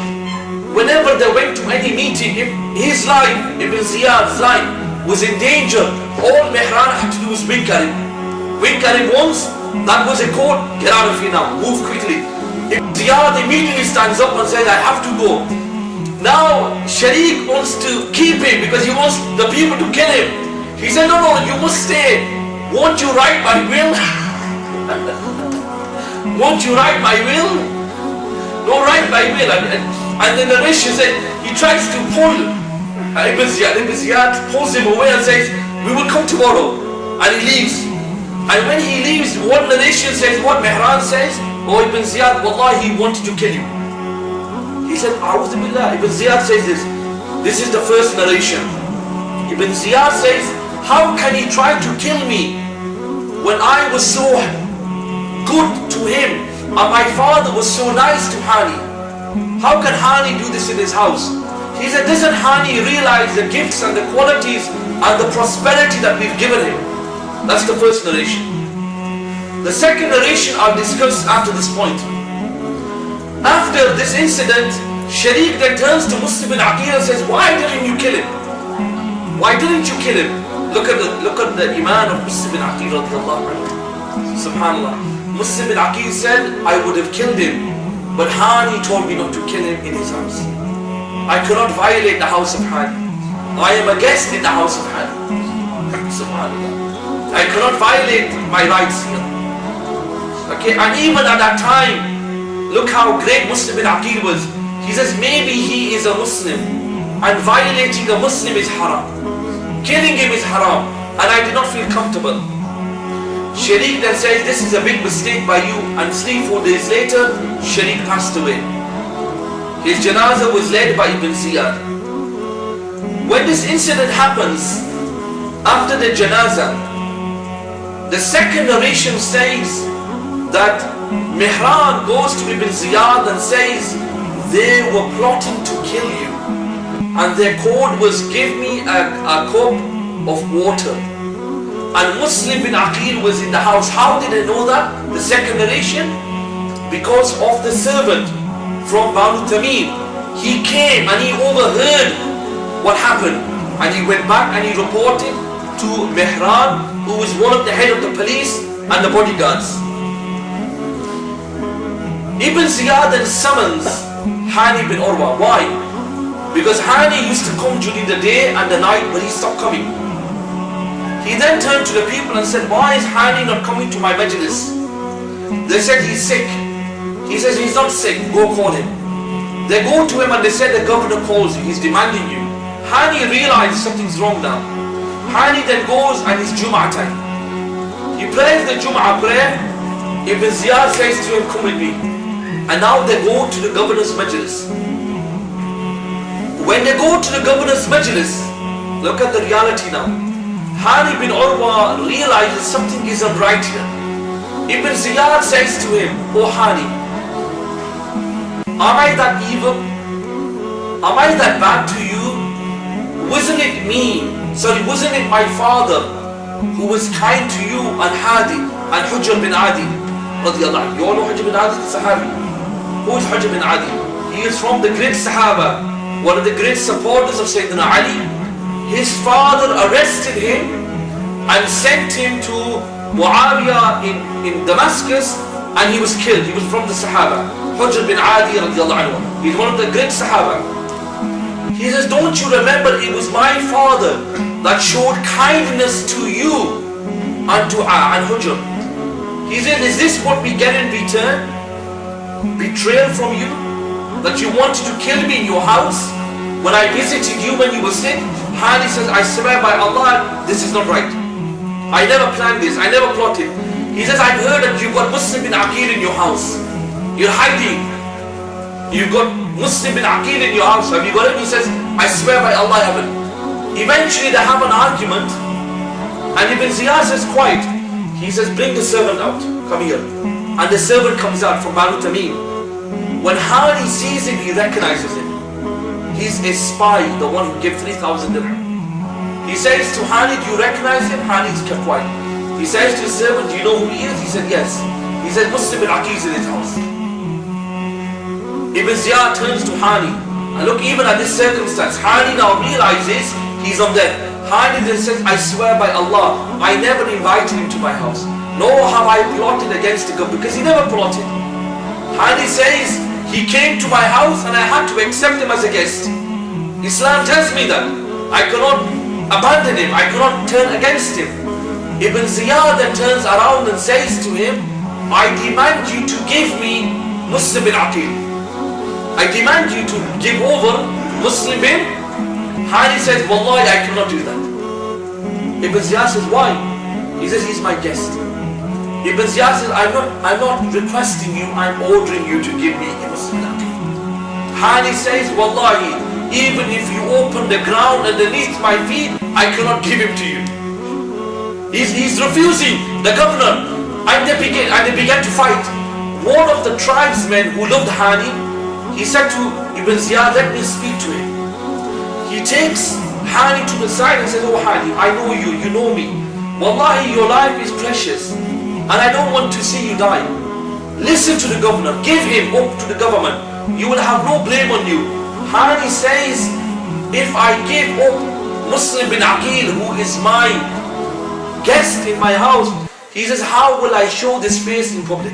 Whenever they went to any meeting, if his life, Ibn Ziyad's life, was in danger, all Mehran had to do was wink at him. Wink at him once, that was a code, get out of here now, move quickly. Ibn Ziyad immediately stands up and says, I have to go. Now, Sharik wants to keep him because he wants the people to kill him. He said, no, you must stay. Won't you write my will? Won't you write my will? No, write my will. And the narration said, he tries to pull Ibn Ziyad pulls him away and says, we will come tomorrow. And he leaves. And when he leaves, one narration says, what Mehran says, oh Ibn Ziyad, Wallahi, he wanted to kill you. He said, A'udhu Billah. Ibn Ziyad says this. This is the first narration. Ibn Ziyad says, how can he try to kill me when I was so good to him and my father was so nice to Hani? How can Hani do this in his house? He said, doesn't Hani realize the gifts and the qualities and the prosperity that we've given him? That's the first narration. The second narration I'll discuss after this point. After this incident, Sharik then turns to Muslim bin Aqil and says, why didn't you kill him? Why didn't you kill him? Look at the iman of Muslim bin Aqil radiallahu anhu. Subhanallah. Muslim bin Aqil said, I would have killed him, but Hani told me not to kill him in his house. I cannot violate the house of Hani. I am a guest in the house of Hani. Subhanallah. I cannot violate my rights here. Okay, and even at that time, look how great Muslim bin Aqil was. He says maybe he is a Muslim and violating a Muslim is haram. Killing him is haram, and I did not feel comfortable. Sharik then says this is a big mistake by you, and 3-4 days later Sharik passed away. His janazah was led by Ibn Ziyad. When this incident happens, after the janazah, the second narration says that Mihran goes to Ibn Ziyad and says they were plotting to kill you, and their code was give me a cup of water. And Muslim bin Aqil was in the house. How did they know that? The second narration, because of the servant from Banu Tamim. He came and he overheard what happened, and he went back and he reported to Mihran, who was one of the head of the police and the bodyguards. Ibn Ziyad then summons Hani bin Urwa. Why? Because Hani used to come during the day and the night, but he stopped coming. He then turned to the people and said, why is Hani not coming to my majlis? They said he's sick. He says he's not sick, go call him. They go to him and they said the governor calls you, he's demanding you. Hani realizes something's wrong now. Hani then goes and it's Jum'ah time. He prays the Jum'ah prayer. Ibn Ziyad says to him, come with me. And now they go to the governor's majlis. When they go to the governor's majlis, look at the reality now. Hani bin Urwa realizes something isn't right here. Ibn Ziyad says to him, oh Hani, am I that evil? Am I that bad to you? Wasn't it my father who was kind to you and Hadi and Hujr bin Adi? You all know Hujr bin Adi, the Sahabi. Who is Hujr bin Adi? He is from the great Sahaba, one of the great supporters of Sayyidina Ali. His father arrested him and sent him to Muawiyah in Damascus, and he was killed. He was from the Sahaba. Hujr bin Adi radiallahu anhu. He's one of the great Sahaba. He says, don't you remember it was my father that showed kindness to you and to Hujr? He said, is this what we get in return? Betrayal from you? That you wanted to kill me in your house when I visited you when you were sick? Hani says, I swear by Allah, this is not right. I never planned this, I never plotted. He says, I've heard that you've got Muslim bin Aqil in your house. You're hiding. You've got Muslim bin Aqil in your house. Have you got him? He says, I swear by Allah, I haven't. Eventually they have an argument, and Ibn Ziyad says, quiet. He says, bring the servant out, come here. And the servant comes out from Banu Tamim. When Hani sees him, he recognizes him. He's a spy, the one who gave 3,000 dirham. He says to Hani, do you recognize him? Hani is kept quiet. He says to his servant, do you know who he is? He said, yes. He says, Muslim bin Aqil is in his house. Ibn Ziyad turns to Hani. And look, even at this circumstance, Hani now realizes he's on death. Hani then says, I swear by Allah, I never invited him to my house. Nor have I plotted against the government, because he never plotted. Hani says, he came to my house and I had to accept him as a guest. Islam tells me that. I cannot abandon him, I cannot turn against him. Ibn Ziyad then turns around and says to him, I demand you to give me Muslim bin Aqil. I demand you to give over Muslim bin. Hani says, Wallahi, I cannot do that. Ibn Ziyad says, why? He says, he's my guest. Ibn Ziyad says, I'm not requesting you, I'm ordering you to give me Muslim bin Aqil. Hani says, Wallahi, even if you open the ground underneath my feet, I cannot give him to you. He's refusing, the governor. And they began to fight. One of the tribesmen who loved Hani, he said to Ibn Ziyad, let me speak to him. He takes Hani to the side and says, oh Hani, I know you, you know me. Wallahi, your life is precious, and I don't want to see you die. Listen to the governor, give him up to the government. You will have no blame on you. Hani says, if I give up Muslim bin Aqil, who is my guest in my house, he says, how will I show this face in public?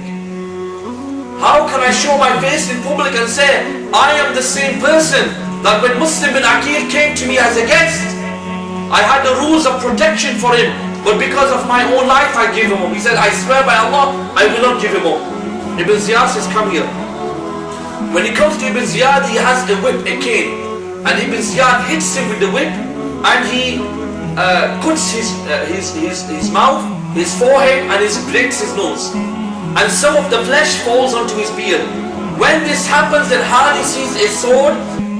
How can I show my face in public and say, I am the same person that when Muslim bin Aqil came to me as a guest, I had the rules of protection for him, but because of my own life I gave him up. He said, I swear by Allah, I will not give him up. Ibn Ziyad says, come here. When he comes to Ibn Ziyad, he has a whip, a cane, and Ibn Ziyad hits him with the whip, and he cuts his mouth, his forehead, and breaks his nose. And some of the flesh falls onto his beard. When this happens, then Hani sees a sword.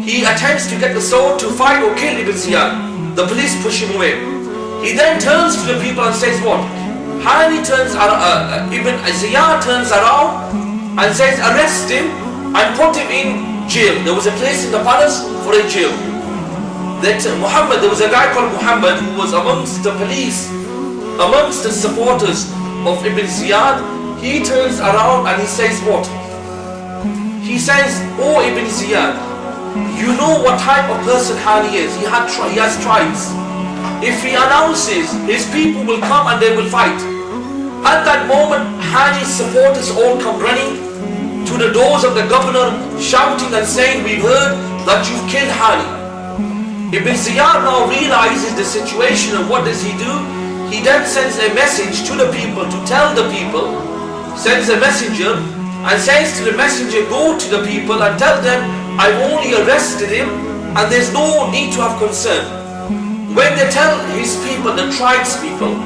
He attempts to get the sword to fight or kill Ibn Ziyad. The police push him away. He then turns to the people and says what? Hani turns, Ibn Ziyad turns around and says, arrest him and put him in jail. There was a place in the palace for a jail. That Muhammad, there was a guy called Muhammad who was amongst the police, amongst the supporters of Ibn Ziyad. He turns around and he says what? He says, oh Ibn Ziyad, you know what type of person Hani is. He has tribes. If he announces, his people will come and they will fight. At that moment, Hani's supporters all come running to the doors of the governor, shouting and saying, we've heard that you've killed Hani. Ibn Ziyad now realizes the situation, and what does he do? He then sends a message to the people to tell the people, sends a messenger and says to the messenger, go to the people and tell them, I've only arrested him and there's no need to have concern. When they tell his people, the tribes people,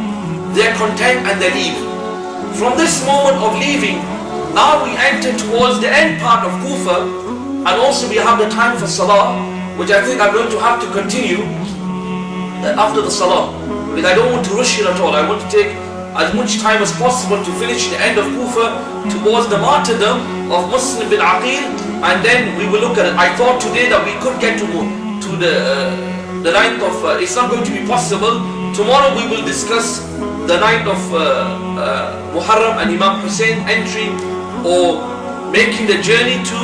they're content and they leave. From this moment of leaving, now we enter towards the end part of Kufa, and also we have the time for Salah, which I think I'm going to have to continue after the Salah, because I don't want to rush it at all. I want to take as much time as possible to finish the end of Kufa towards the martyrdom of Muslim bin Aqil, and then we will look at it. I thought today that we could get to the ninth of, it's not going to be possible. Tomorrow we will discuss the ninth of Muharram and Imam Hussain entering or making the journey to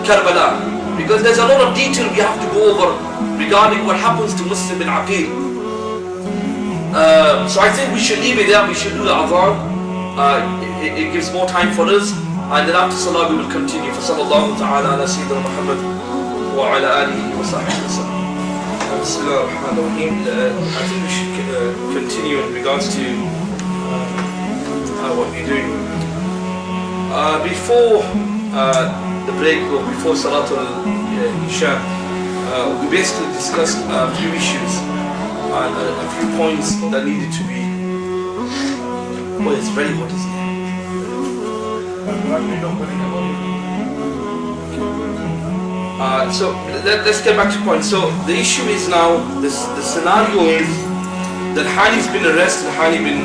Karbala, because there's a lot of detail we have to go over regarding what happens to Muslim bin Aqil. So I think we should leave it there. We should do the adhan. It gives more time for us, and then after Salah we will continue. For sallallahu ta'ala ala Sayyidina Muhammad wa ala alihi wa sahbihi wa sallam. Bismillah ar-Rahman ar-Rahim. I think we should continue in regards to what we're doing. Before the break, or before Salatul Isha, we basically discussed a few issues and a few points that needed to be. Well, it's very hot, isn't it? So let's get back to point. So the issue is now, the scenario is that Hani's been arrested, Hani been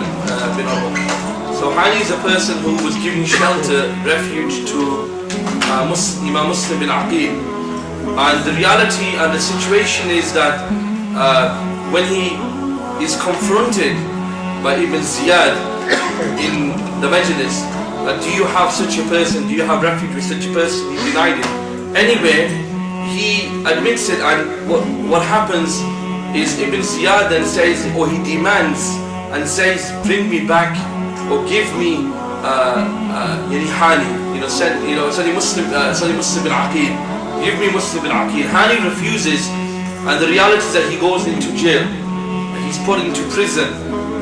so Hani is a person who was giving shelter, refuge to Imam Muslim bin Aqil, and the reality and the situation is that when he is confronted by Ibn Ziyad in the Majlis, do you have such a person, do you have refuge with such a person? He denied it. Anyway, he admits it, and what happens is Ibn Ziyad then says, or he demands and says, bring me back or give me Hani, sorry Muslim bin Aqil, give me Muslim bin Aqil. Hani refuses, and the reality is that he goes into jail. He's put into prison,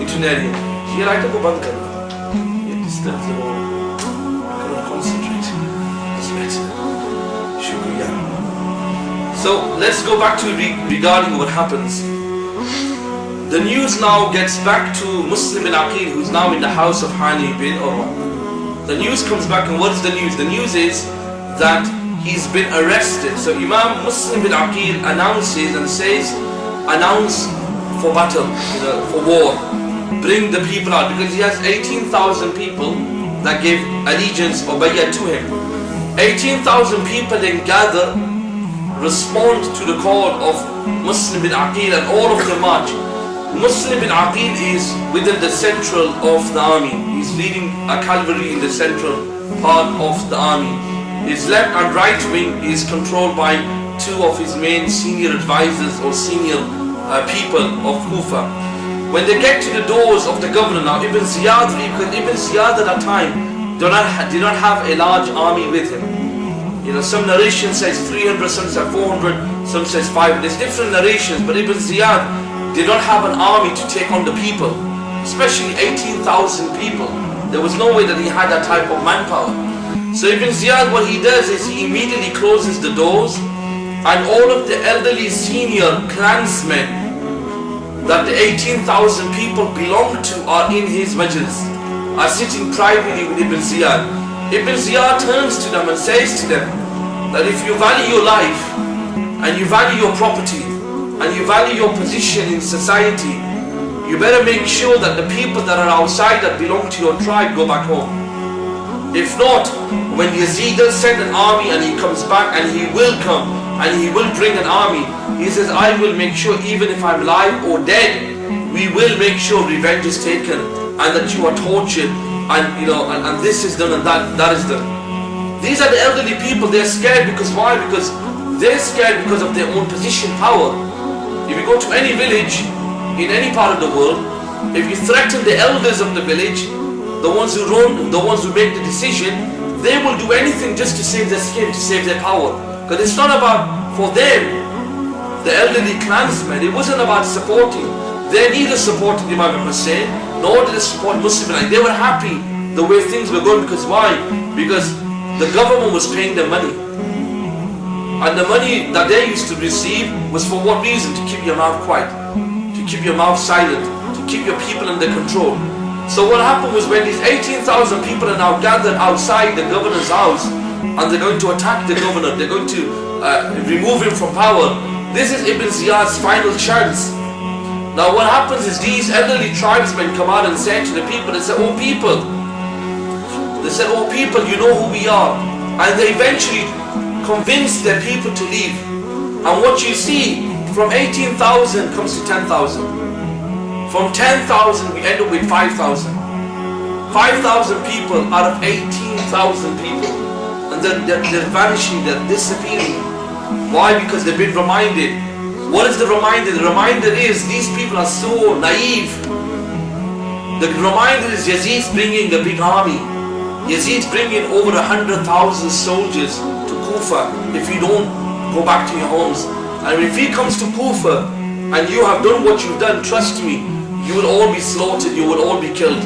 into an area. Here I can go band kar. It disturbs the whole. I cannot concentrate. It's better. Shukriya. So let's go back to regarding what happens. The news now gets back to Muslim bin Aqil, who's now in the house of Hani bin Urwa. The news comes back, and what is the news? The news is that he's been arrested. So Imam Muslim bin Aqil announces and says, announce for battle, for war. Bring the people out, because he has 18,000 people that gave allegiance or bay'ah to him. 18,000 people then gather, respond to the call of Muslim bin Aqil, and all of them march. Muslim bin Aqil is within the central of the army. He's leading a cavalry in the central part of the army. His left and right wing is controlled by two of his main senior advisors or senior people of Kufa. When they get to the doors of the governor now, Ibn Ziyad at that time did not have a large army with him. You know, some narration says 300, some says 400, some says 500. There's different narrations, but Ibn Ziyad did not have an army to take on the people, especially 18,000 people. There was no way that he had that type of manpower. So Ibn Ziyad, what he does is he immediately closes the doors, and all of the elderly senior clansmen that the 18,000 people belong to are in his majlis, are sitting privately with Ibn Ziyad. Ibn Ziyad turns to them and says to them that if you value your life and you value your property and you value your position in society, you better make sure that the people that are outside that belong to your tribe go back home. If not, when Yazid does send an army and he comes back, and he will come and he will bring an army, he says, I will make sure, even if I'm alive or dead, we will make sure revenge is taken and that you are tortured, and and this is done and that is done. These are the elderly people. They're scared because why? Because they're scared because of their own position, power. If you go to any village in any part of the world, if you threaten the elders of the village, the ones who run, the ones who make the decision, they will do anything just to save their skin, to save their power. Because it's not about, for them, the elderly clansmen, it wasn't about supporting. They neither supported Imam Hussain, nor did they support Muslim. They were happy the way things were going, because why? Because the government was paying them money. And the money that they used to receive was for what reason? To keep your mouth quiet, to keep your mouth silent, to keep your people under control. So what happened was, when these 18,000 people are now gathered outside the governor's house, and they're going to attack the governor, they're going to remove him from power, this is Ibn Ziyad's final chance. Now what happens is, these elderly tribesmen come out and say to the people, they say, oh people, you know who we are. And they eventually convince their people to leave. And what you see, from 18,000 comes to 10,000. From 10,000 we end up with 5,000. 5,000 people out of 18,000 people. And then they're vanishing, they're disappearing. Why? Because they've been reminded. What is the reminder? The reminder is, these people are so naive. The reminder is, Yazid's bringing a big army. Yazid's bringing over 100,000 soldiers to Kufa if you don't go back to your homes. And if he comes to Kufa and you have done what you've done, trust me, you will all be slaughtered, you will all be killed.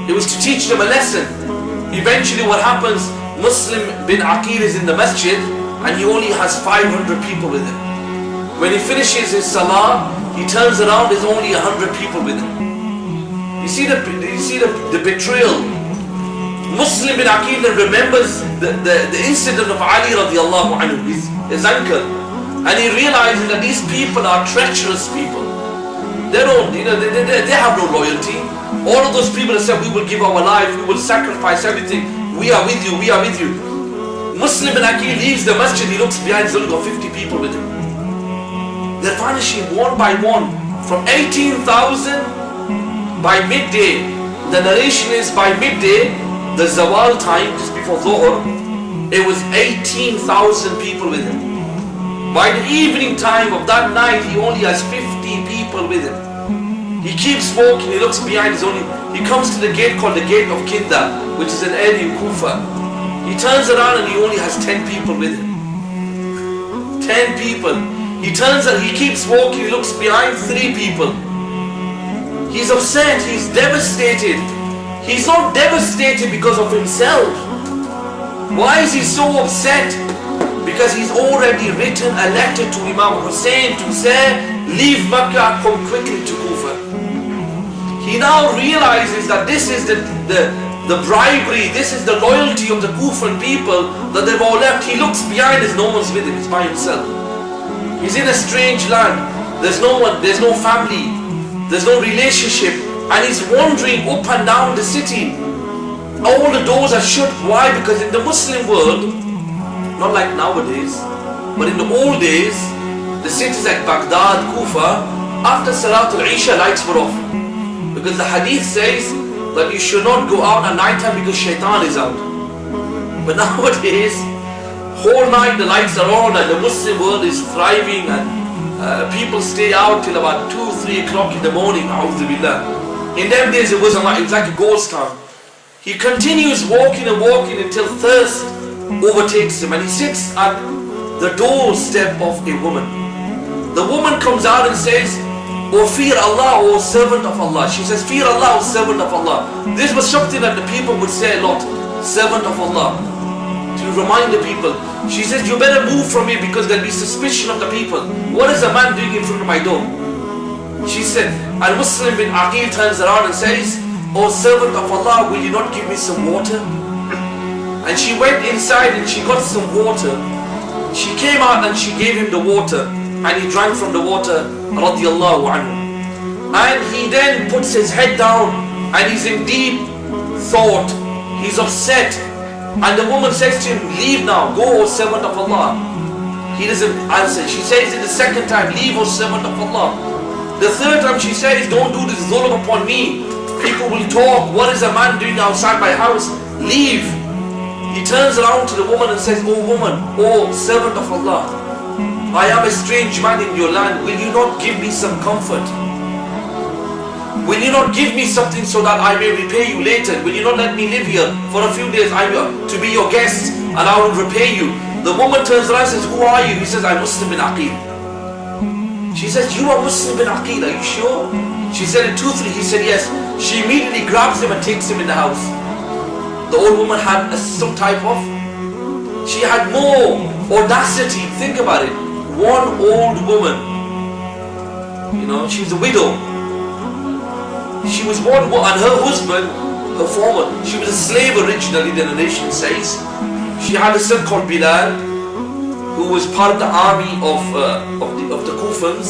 It was to teach them a lesson. Eventually what happens, Muslim bin Aqil is in the masjid and he only has 500 people with him. When he finishes his salah, he turns around, there's only 100 people with him. You see the betrayal. Muslim bin Aqil remembers the incident of Ali radiyallaho anhu, his uncle, and he realizes that these people are treacherous people. They don't, they have no loyalty. All of those people that said, we will give our life, we will sacrifice everything, we are with you, we are with you. Muslim bin Aqil leaves the masjid, he looks behind, he's only got 50 people with him. They're vanishing one by one. From 18,000 by midday, the narration is by midday, the Zawal time, just before Dhuhr, it was 18,000 people with him. By the evening time of that night, he only has 50 people with him. He keeps walking, he looks behind, he comes to the gate called the Gate of Kinda, which is an area in Kufa. He turns around and he only has 10 people with him. 10 people. He turns and he keeps walking, he looks behind, 3 people. He's upset, he's devastated. He's not devastated because of himself. Why is he so upset? Because he's already written a letter to Imam Hussain to say, leave Makkah, come quickly to Kufa. He now realizes that this is the bribery, this is the loyalty of the Kufan people, that they've all left. He looks behind, there's no one's with him, he's by himself. He's in a strange land, there's no one, there's no family, there's no relationship, and he's wandering up and down the city. All the doors are shut. Why? Because in the Muslim world, not like nowadays, but in the old days, the cities like Baghdad, Kufa after Salatul Isha, lights were off. Because the hadith says that you should not go out at night time because shaitan is out. But nowadays, whole night the lights are on and the Muslim world is thriving, and people stay out till about 2-3 o'clock in the morning. A'udhu billah. In them days it was like a ghost town. He continues walking and walking until thirst overtakes him, and he sits at the doorstep of a woman. The woman comes out and says, "O fear Allah, O servant of Allah." She says, "Fear Allah, O servant of Allah." This was something that the people would say a lot, servant of Allah, to remind the people. She says, "You better move from me because there'll be suspicion of the people. What is a man doing in front of my door?" She said, and Muslim bin Aqil turns around and says, "O servant of Allah, will you not give me some water?" And she went inside and she got some water. She came out and she gave him the water, and he drank from the water, radiyallaho anhu. And he then puts his head down and he's in deep thought. He's upset. And the woman says to him, "Leave now, go, O servant of Allah." He doesn't answer. She says it the second time, "Leave, O servant of Allah." The third time she says, "Don't do this dhulm upon me. People will talk. What is a man doing outside my house? Leave." He turns around to the woman and says, "O woman, O servant of Allah, I am a strange man in your land. Will you not give me some comfort? Will you not give me something so that I may repay you later? Will you not let me live here for a few days to be your guest, and I will repay you?" The woman turns around and says, "Who are you?" He says, "I'm Muslim bin Aqil." She says, "You are Muslim bin Aqil, are you sure?" She said it truthfully. He said, "Yes." She immediately grabs him and takes him in the house. The old woman had some type of, she had more audacity. Think about it. One old woman, she was a widow. She was born, and her husband, her former, she was a slave originally, the narration says. She had a son called Bilal, who was part of the army of the Kufans,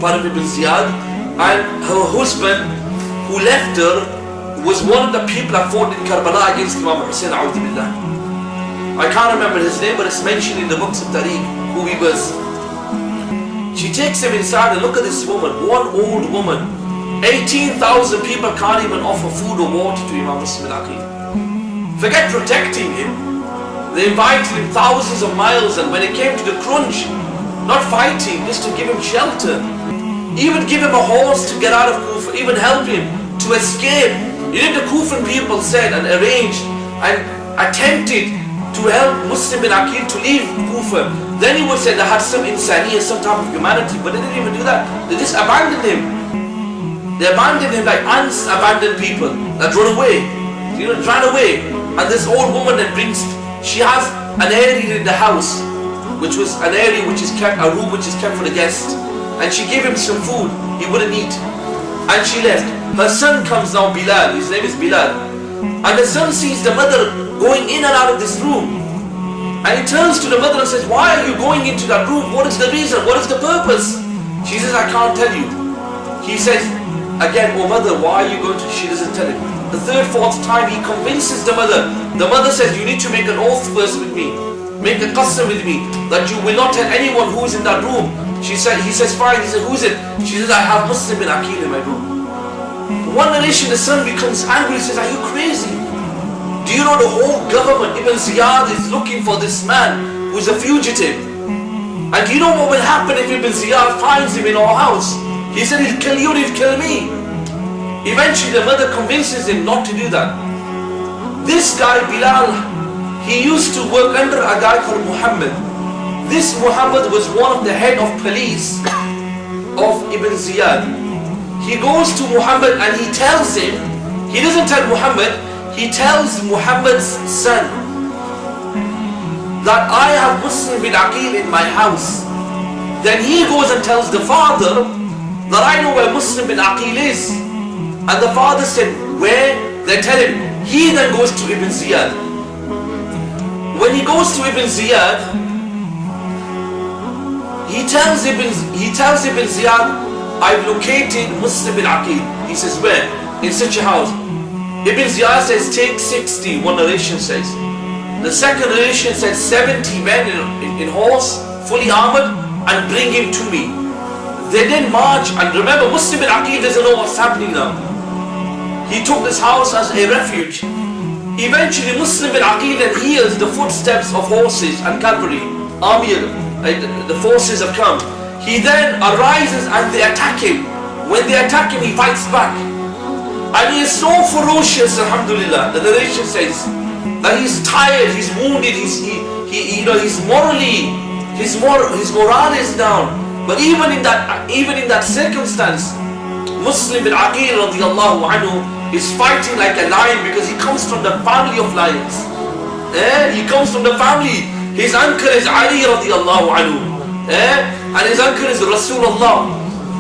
part of Ibn Ziyad, and her husband, who left her, was one of the people that fought in Karbala against Imam Hussain. I can't remember his name, but it's mentioned in the books of Tariq who he was. She takes him inside and look at this woman, one old woman. 18,000 people can't even offer food or water to Imam Hussain Aqil. Forget protecting him. They invited him thousands of miles, and when it came to the crunch, not fighting, just to give him shelter. Even give him a horse to get out of Kufa, even help him to escape. The Kufan people said and arranged and attempted to help Muslim bin Aqil to leave Kufa. Then he would say they had some insaniyah, some type of humanity, but they didn't even do that. They just abandoned him. They abandoned him like ants abandon people that run away. Ran away. And this old woman that she has an area in the house, which was an area which is kept, a room which is kept for the guest. And she gave him some food. He wouldn't eat. And she left. Her son comes now, Bilal. His name is Bilal. And the son sees the mother going in and out of this room. And he turns to the mother and says, "Why are you going into that room? What is the reason? What is the purpose?" She says, "I can't tell you." He says, again, "Oh mother, why are you going to?" She doesn't tell him. The third, fourth time he convinces the mother. The mother says, "You need to make an oath first with me. Make a qasam with me that you will not tell anyone who is in that room." He says, "Fine." He says, "Who is it?" She says, "I have Muslim bin Aqil in my room." One narration, the son becomes angry. He says, "Are you crazy? Do you know the whole government, Ibn Ziyad, is looking for this man who is a fugitive? And do you know what will happen if Ibn Ziyad finds him in our house?" He said, "He'll kill you, he'll kill me." Eventually the mother convinces him not to do that. This guy Bilal, he used to work under a guy called Muhammad. This Muhammad was one of the head of police of Ibn Ziyad. He goes to Muhammad and he tells him, he doesn't tell Muhammad, he tells Muhammad's son that I have Muslim bin Aqil in my house. Then he goes and tells the father that I know where Muslim bin Aqil is. And the father said, "Where?" They tell him. He then goes to Ibn Ziyad. When he goes to Ibn Ziyad, he tells Ibn Ziyad, "I've located Muslim bin Aqil." He says, "Where?" "In such a house." Ibn Ziyad says, "Take 60, one narration says. The second narration says 70 men in horse, fully armored, and bring him to me. They then march, and remember, Muslim bin Aqil doesn't know what's happening now. He took this house as a refuge. Eventually, Muslim bin Aqil then hears the footsteps of horses and cavalry. Army, the forces have come. He then arises and they attack him. When they attack him, he fights back. And he is so ferocious, alhamdulillah, the narration says, that he's tired, he's wounded, his morale is down. But even in that circumstance, Muslim bin Aqil radiyallaho anhu is fighting like a lion, because he comes from the family of lions. He comes from the family. His uncle is Ali radiyallahu anhu. And his uncle is Rasulullah.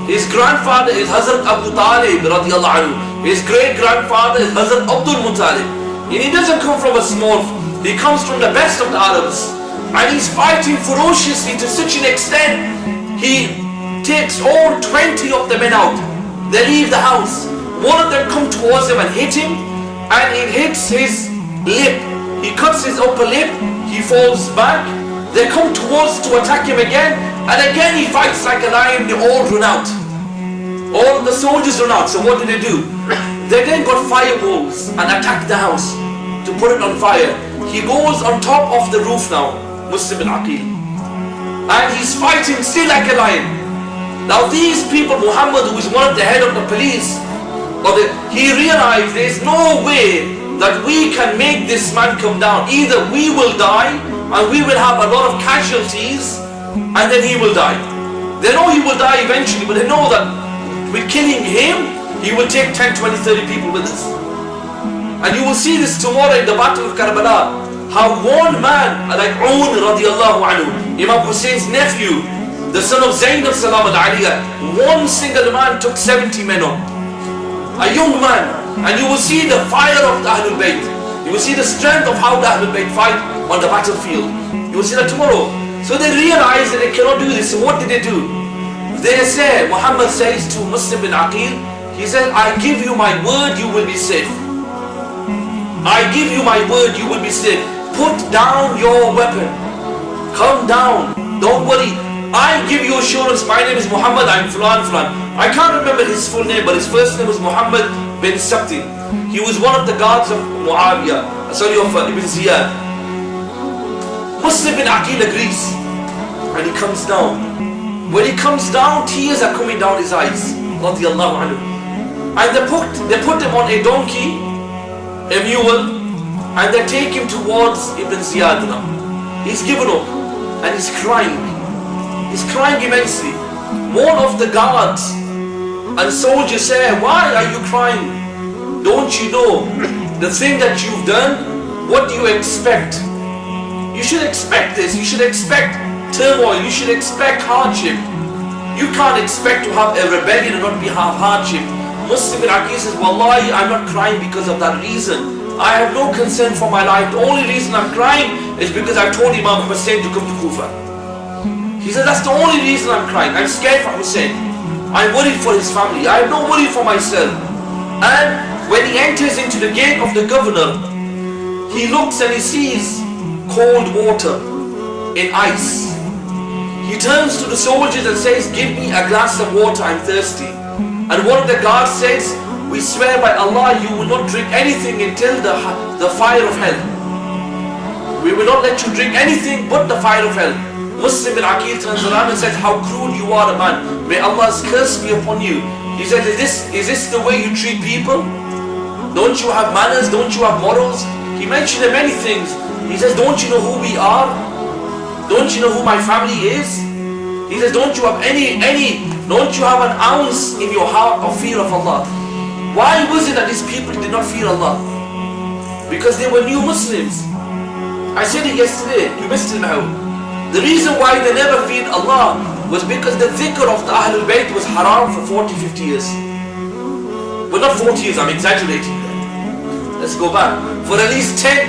His grandfather is Hazrat Abu Talib radiallahu anhu. His great-grandfather is Hazrat Abdul Muttalib. And he doesn't come from a small, he comes from the best of the Arabs. And he's fighting ferociously to such an extent, he takes all 20 of the men out. They leave the house. One of them comes towards him and hit him, and it hits his lip. He cuts his upper lip, he falls back. They come towards to attack him again, and again he fights like a lion. They all run out. All the soldiers run out. So what did they do? They then got fireballs and attacked the house to put it on fire. He goes on top of the roof now, Muslim bin Aqil, and he's fighting still like a lion. Now these people, Muhammad, who is one of the head of the police, he realized there's no way that we can make this man come down. Either we will die and we will have a lot of casualties, and then he will die. They know he will die eventually, but they know that with killing him, he will take 10, 20, 30 people with us. And you will see this tomorrow in the battle of Karbala, how one man like anhu radiyallahu anhu, Imam Hussein's nephew, the son of Zainab salam al-Aliyah, one single man took 70 men on. A young man. And you will see the fire of the Ahlul Bayt. You will see the strength of how the Ahlul Bayt fight on the battlefield. You will see that tomorrow. So they realize that they cannot do this. So what did they do? They say, Muhammad says to Muslim bin Aqil, he said, I give you my word, you will be safe. I give you my word, you will be safe. Put down your weapon. Calm down. Don't worry. I give you assurance. My name is Muhammad. I'm Fulan Fulan. I can't remember his full name, but his first name was Muhammad bin Sabti. He was one of the guards of Muawiyah, sorry, of Ibn Ziyad. Muslim bin Aqil agrees, and he comes down. When he comes down, tears are coming down his eyes, radiallahu anhu. And they put him on a donkey, a mule, and they take him towards Ibn Ziyad now. He's given up, and he's crying. He's crying immensely. One of the guards and soldiers say, why are you crying? Don't you know the thing that you've done? What do you expect? You should expect this. You should expect turmoil. You should expect hardship. You can't expect to have a rebellion and not have hardship. Muslim bin Aqil says, Wallahi, I'm not crying because of that reason. I have no concern for my life. The only reason I'm crying is because I told Imam Hussain to come to Kufa. He said, that's the only reason I'm crying. I'm scared for Hussain. I'm worried for his family. I have no worry for myself. And when he enters into the gate of the governor, he looks and he sees cold water in ice. He turns to the soldiers and says, give me a glass of water, I'm thirsty. And one of the guards says, we swear by Allah, you will not drink anything until the fire of hell. We will not let you drink anything but the fire of hell. Muslim bin Aqil turns around and says, how cruel you are, man. May Allah's curse be upon you. He said, is this the way you treat people? Don't you have manners? Don't you have morals? He mentioned many things. He says, don't you know who we are? Don't you know who my family is? He says, don't you have don't you have an ounce in your heart of fear of Allah? Why was it that these people did not fear Allah? Because they were new Muslims. I said it yesterday, you missed it now. The reason why they never feared Allah was because the dhikr of the Ahlul Bayt was haram for 40, 50 years. But not 40 years, I'm exaggerating there. Let's go back. For at least 20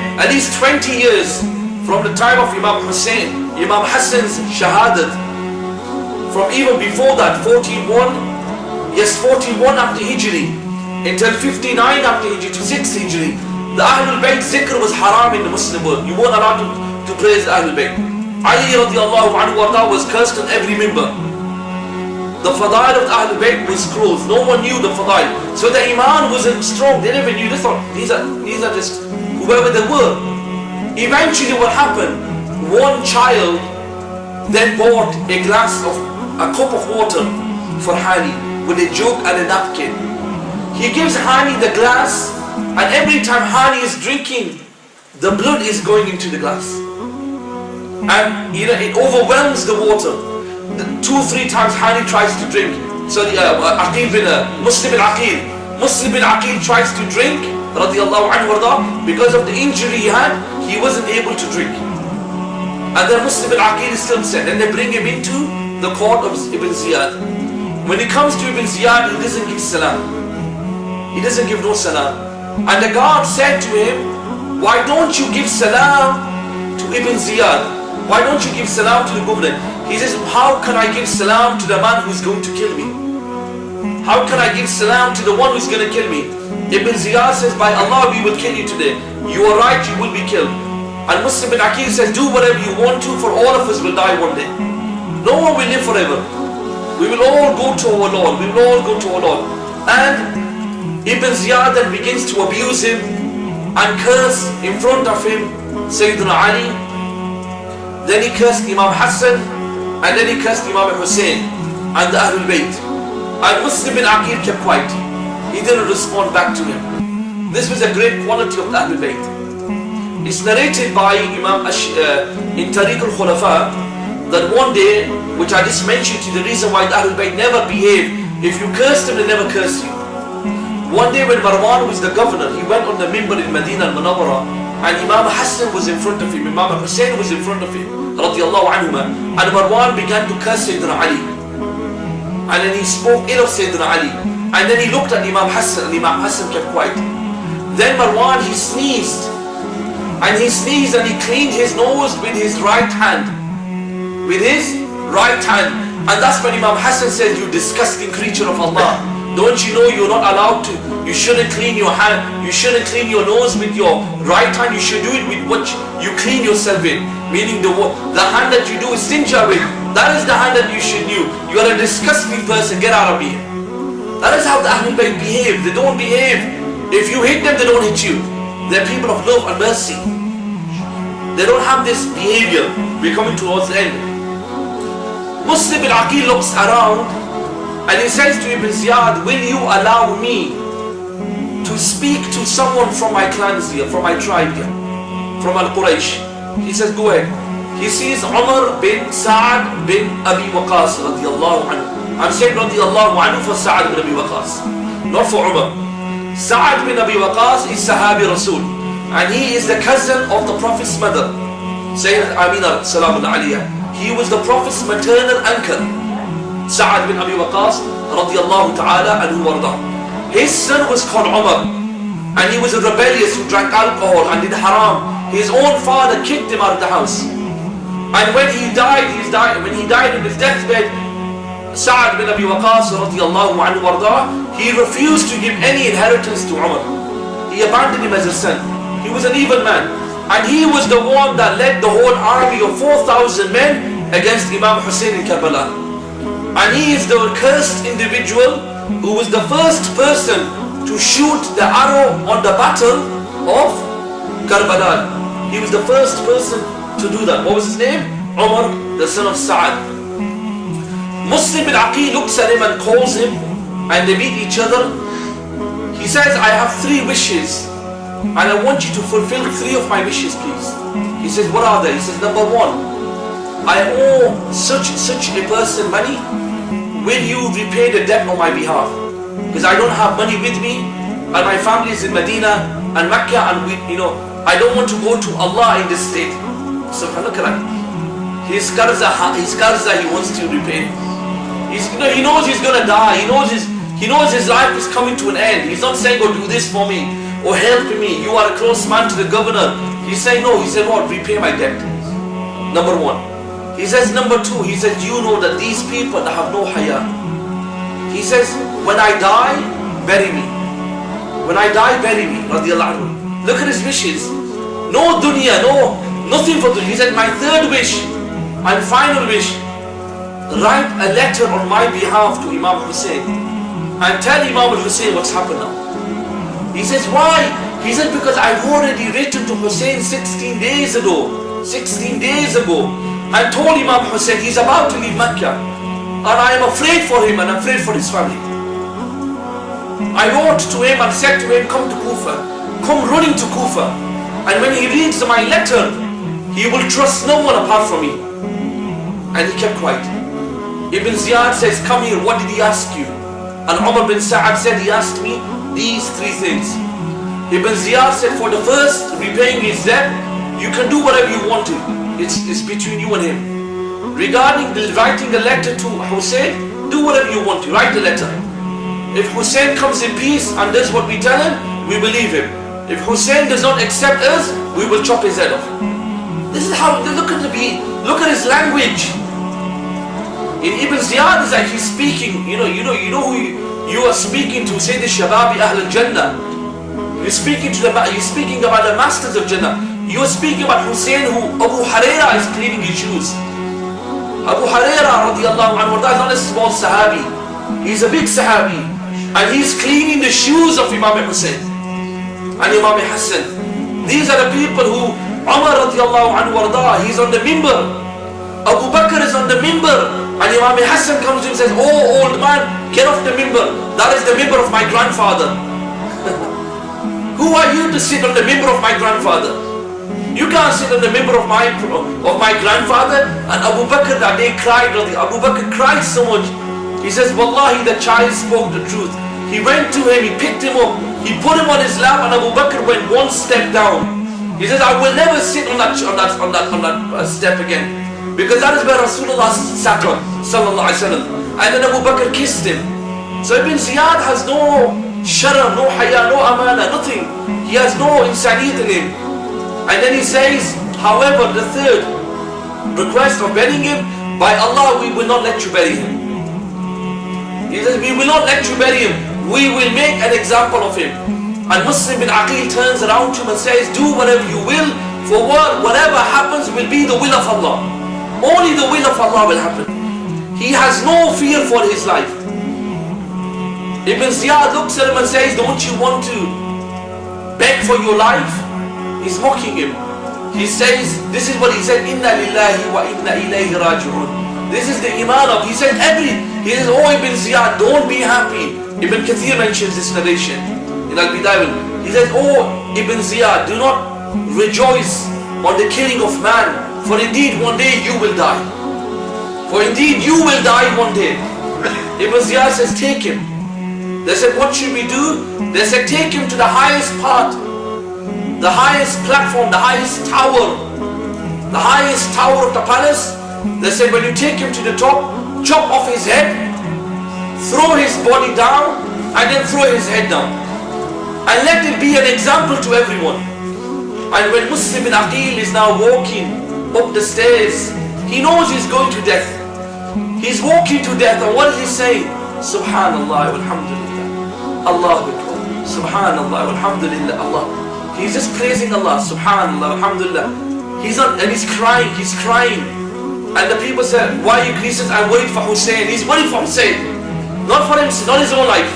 years from the time of Imam Hussain, Imam Hassan's shahadat, from even before that, 41 after Hijri, until 59 after Hijri to 6 Hijri, the Ahlul Bayt zikr was haram in the Muslim world. You weren't allowed to praise the Ahlul Bayt. Ali radiallahu anhu was cursed on every member. The fadail of the Ahlul Bayt was closed. No one knew the fadail. So the iman wasn't strong. They never knew. They thought, these are just whoever they were. Eventually what happened, one child then bought a cup of water for Hani with a jug and a napkin. He gives Hani the glass, and every time Hani is drinking, the blood is going into the glass. And it overwhelms the water. 2-3 times Hani tries to drink. So Aqil bin Muslim bin Aqil tries to drink, radiyallaho anhu, because of the injury he had, he wasn't able to drink. And then Muslim bin Aqil is still sent, and they bring him into the court of Ibn Ziyad. When he comes to Ibn Ziyad, he doesn't give salam. He doesn't give no salam. And the guard said to him, why don't you give salam to Ibn Ziyad? Why don't you give salam to the governor? He says, how can I give salam to the man who's going to kill me? How can I give salam to the one who's going to kill me? Ibn Ziyad says, by Allah, we will kill you today. You are right, you will be killed. And Muslim bin Aqil says, do whatever you want to, for all of us will die one day. No one will live forever. We will all go to our Lord. We will all go to our Lord. And Ibn Ziyad then begins to abuse him and curse in front of him Sayyidina Ali. Then he cursed Imam Hussain, and then he cursed Imam Hussain and the Ahlul Bayt. And Muslim bin Aqil kept quiet. He didn't respond back to him. This was a great quality of the Ahlul Bayt. It's narrated by Imam in Tariq al-Khulafa that one day, which I just mentioned to you, the reason why the Ahlul Bayt never behave, if you curse them, they never curse you. One day when Marwan was the governor, he went on the mimbar in Medina al-Munawwara, and Imam Hussain was in front of him, Imam Hussain was in front of him, radiyallaho anhuma, and Marwan began to curse Sayyidina Ali. And then he spoke ill of Sayyidina Ali. And then he looked at Imam Hussain, and Imam Hussain kept quiet. Then Marwan, he sneezed. And he sneezed and he cleaned his nose with his right hand. With his right hand. And that's when Imam Hussain says, you disgusting creature of Allah. Don't you know you're not allowed to? You shouldn't clean your hand. You shouldn't clean your nose with your right hand. You should do it with what you clean yourself in. Meaning the hand that you do istinja with. That is the hand that you should do. You are a disgusting person. Get out of here. That is how the Ahlul Bayt behave. They don't behave. If you hit them, they don't hit you. They're people of love and mercy. They don't have this behavior. We're coming towards the end. Muslim bin Aqil looks around and he says to Ibn Ziyad, will you allow me to speak to someone from my clans here, from my tribe here, from Al-Quraysh? He says, go ahead. He sees Umar bin Sa'ad bin Abi Waqas radiallahu anhu. I'm saying radiallahu anhu for Sa'ad bin Abi Waqas, not for Umar. Sa'ad bin Abi Waqas is Sahabi Rasul, and he is the cousin of the Prophet's mother, Sayyidat Amina salamun aliyah. He was the Prophet's maternal uncle, Sa'ad bin Abi Waqas radiallahu ta'ala anhu warda. His son was called Umar, and he was a rebellious who drank alcohol and did haram. His own father kicked him out of the house. And when he died in his deathbed, Sa'ad bin Abi Waqas radiallahu anhu warda, he refused to give any inheritance to Umar. He abandoned him as a son. He was an evil man. And he was the one that led the whole army of 4,000 men against Imam Hussain in Karbala. And he is the cursed individual who was the first person to shoot the arrow on the battle of Karbala. He was the first person to do that. What was his name? Umar, the son of Sa'ad. Muslim bin Aqil looks at him and calls him, and they meet each other. He says, I have 3 wishes, and I want you to fulfill 3 of my wishes, please. He says, what are they? He says, number 1, I owe such a person money. Will you repay the debt on my behalf? Because I don't have money with me, and my family is in Medina and Mecca, and I don't want to go to Allah in this state. So look at that. His qarza he wants to repay. He knows he's gonna die. He knows his life is coming to an end. He's not saying, oh, do this for me or help me. You are a close man to the governor. He's saying, no. He said, Lord, repay my debt. Number 1. He says, number 2. He says, you know that these people that have no haya. He says, when I die, bury me. When I die, bury me. Radiallahu anhu. Look at his wishes. No dunya, nothing for dunya. He said, my 3rd wish and final wish write a letter on my behalf to Imam Hussain and tell Imam Hussain what's happened now. He says, why? He said, because I've already written to Hussain 16 days ago. 16 days ago. I told Imam Hussain he's about to leave Mecca. And I am afraid for him and afraid for his family. I wrote to him and said to him, come to Kufa. Come running to Kufa. And when he reads my letter, he will trust no one apart from me. And he kept quiet. Ibn Ziyad says, come here, what did he ask you? And Umar bin Sa'ad said, he asked me these three things. Ibn Ziyad said, for the first, repaying his debt, you can do whatever you want to. It's between you and him. Regarding writing a letter to Hussein, do whatever you want to, write a letter. If Hussein comes in peace and does what we tell him, we believe him. If Hussein does not accept us, we will chop his head off. This is how, look at his language. In Ibn Ziyad is like he's speaking, you know who you are speaking to, say the Shababi Ahl al-Jannah. You're speaking about the masters of Jannah. You are speaking about Hussein who Abu Huraira is cleaning his shoes. Abu Huraira radiyallaho anhu, that's not a small Sahabi. He's a big Sahabi. And he's cleaning the shoes of Imam Hussain and Imam Hassan. These are the people who Umar radiallahu anhu warda, he's on the mimbar. Abu Bakr is on the mimbar. And Imam Hassan comes to him and says, oh old man, get off the mimbar. That is the mimbar of my grandfather. Who are you to sit on the mimbar of my grandfather? You can't sit on the mimbar of my grandfather. And Abu Bakr that day cried. Abu Bakr cried so much. He says, Wallahi, the child spoke the truth. He went to him, he picked him up, he put him on his lap, and Abu Bakr went one step down. He says, I will never sit on that step again. Because that is where Rasulullah sat on, sallallahu alaihi wasallam. And then Abu Bakr kissed him. So Ibn Ziyad has no sharam, no haya, no amana, nothing. He has no insaniyat in him. And then he says, however, the third request of burying him, by Allah, we will not let you bury him. He says, we will not let you bury him. We will make an example of him. And Muslim bin Aqil turns around to him and says, do whatever you will, for whatever happens will be the will of Allah. Only the will of Allah will happen. He has no fear for his life. Ibn Ziyad looks at him and says, don't you want to beg for your life? He's mocking him. He says, this is what he said, Inna lillahi wa inna ilayhi raji'un. This is the iman of, he says, he says, oh Ibn Ziyad, don't be happy. Ibn Kathir mentions this narration in Al-Bidayah. He says, oh Ibn Ziyad, do not rejoice on the killing of man, for indeed one day you will die. For indeed you will die one day. Ibn Ziyad says, take him. They said, what should we do? They said, take him to the highest part, the highest platform, the highest tower of the palace. They said, when you take him to the top, chop off his head, throw his body down, and then throw his head down. And let it be an example to everyone. And when Muslim bin Aqil is now walking up the stairs, he knows he's going to death. He's walking to death, and what does he say? Subhanallah walhamdulillah, Allahu Akbar, Subhanallah walhamdulillah, Allah. He's just praising Allah, Subhanallah walhamdulillah. He's crying. And the people said, why are you? He says, I'm worried for Hussein. He's worried for Hussein, not for himself, not his own life.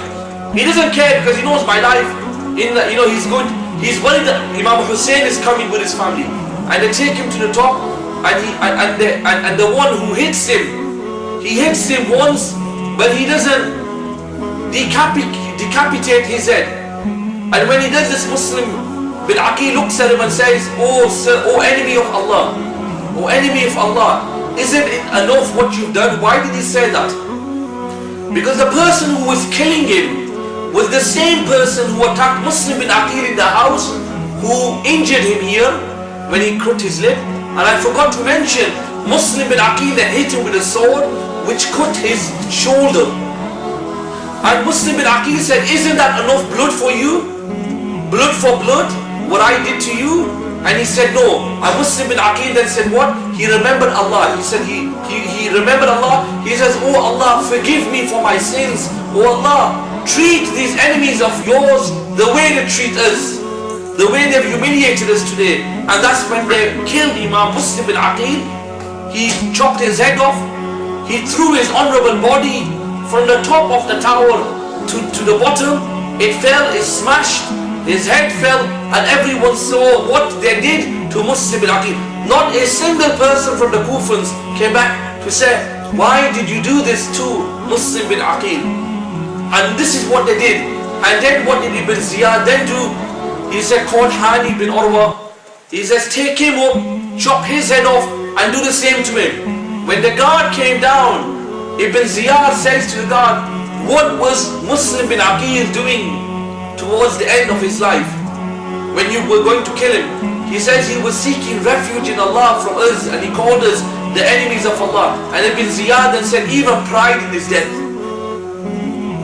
He doesn't care because he knows my life. He's worried that Imam Hussain is coming with his family, and they take him to the top, and the one who hits him, he hits him once, but he doesn't decapitate his head. And when he does this, Muslim bin Aqil looks at him and says, oh sir, oh enemy of Allah, oh enemy of Allah, isn't it enough what you've done? Why did he say that? Because the person who was killing him was the same person who attacked Muslim bin Aqil in the house, who injured him here when he cut his lip. And I forgot to mention, Muslim bin Aqil that hit him with a sword which cut his shoulder. And Muslim bin Aqil said, isn't that enough blood for you? Blood for blood, what I did to you? And he said no. And Muslim bin Aqil then said what? He remembered Allah. He said he remembered Allah. He says, oh Allah, forgive me for my sins. Oh Allah, treat these enemies of yours the way they treat us, the way they've humiliated us today. And that's when they killed Imam Muslim bin Aqil. He chopped his head off, he threw his honorable body from the top of the tower to the bottom. It fell, it smashed, his head fell, and everyone saw what they did to Muslim bin Aqil. Not a single person from the Kufans came back to say, why did you do this to Muslim bin Aqil? And this is what they did. And then what did Ibn Ziyad then do? He said, call Hani bin Urwa. He says, take him up, chop his head off, and do the same to him. When the guard came down, Ibn Ziyad says to the guard, what was Muslim bin Aqil doing towards the end of his life? When you were going to kill him, he says he was seeking refuge in Allah from us, and he called us the enemies of Allah. And Ibn Ziyad then said, even pride in his death.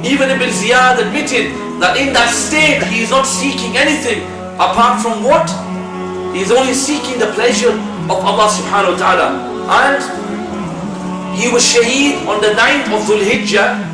Even Ibn Ziyad admitted that in that state he is not seeking anything apart from what? He is only seeking the pleasure of Allah subhanahu wa ta'ala. And he was shaheed on the 9th of Dhul Hijjah,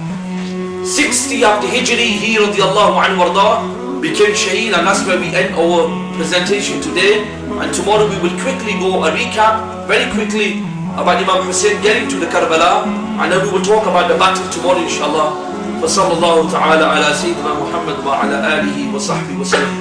60 after Hijri. He radiyallaho anhu warda became shaheed, and that's where we end our presentation today. And tomorrow we will quickly go a recap very quickly about Imam Hussain getting to the Karbala, and then we will talk about the battle tomorrow inshallah. فصلى الله تعالى على سيدنا محمد وعلى آله وصحبه وسلم.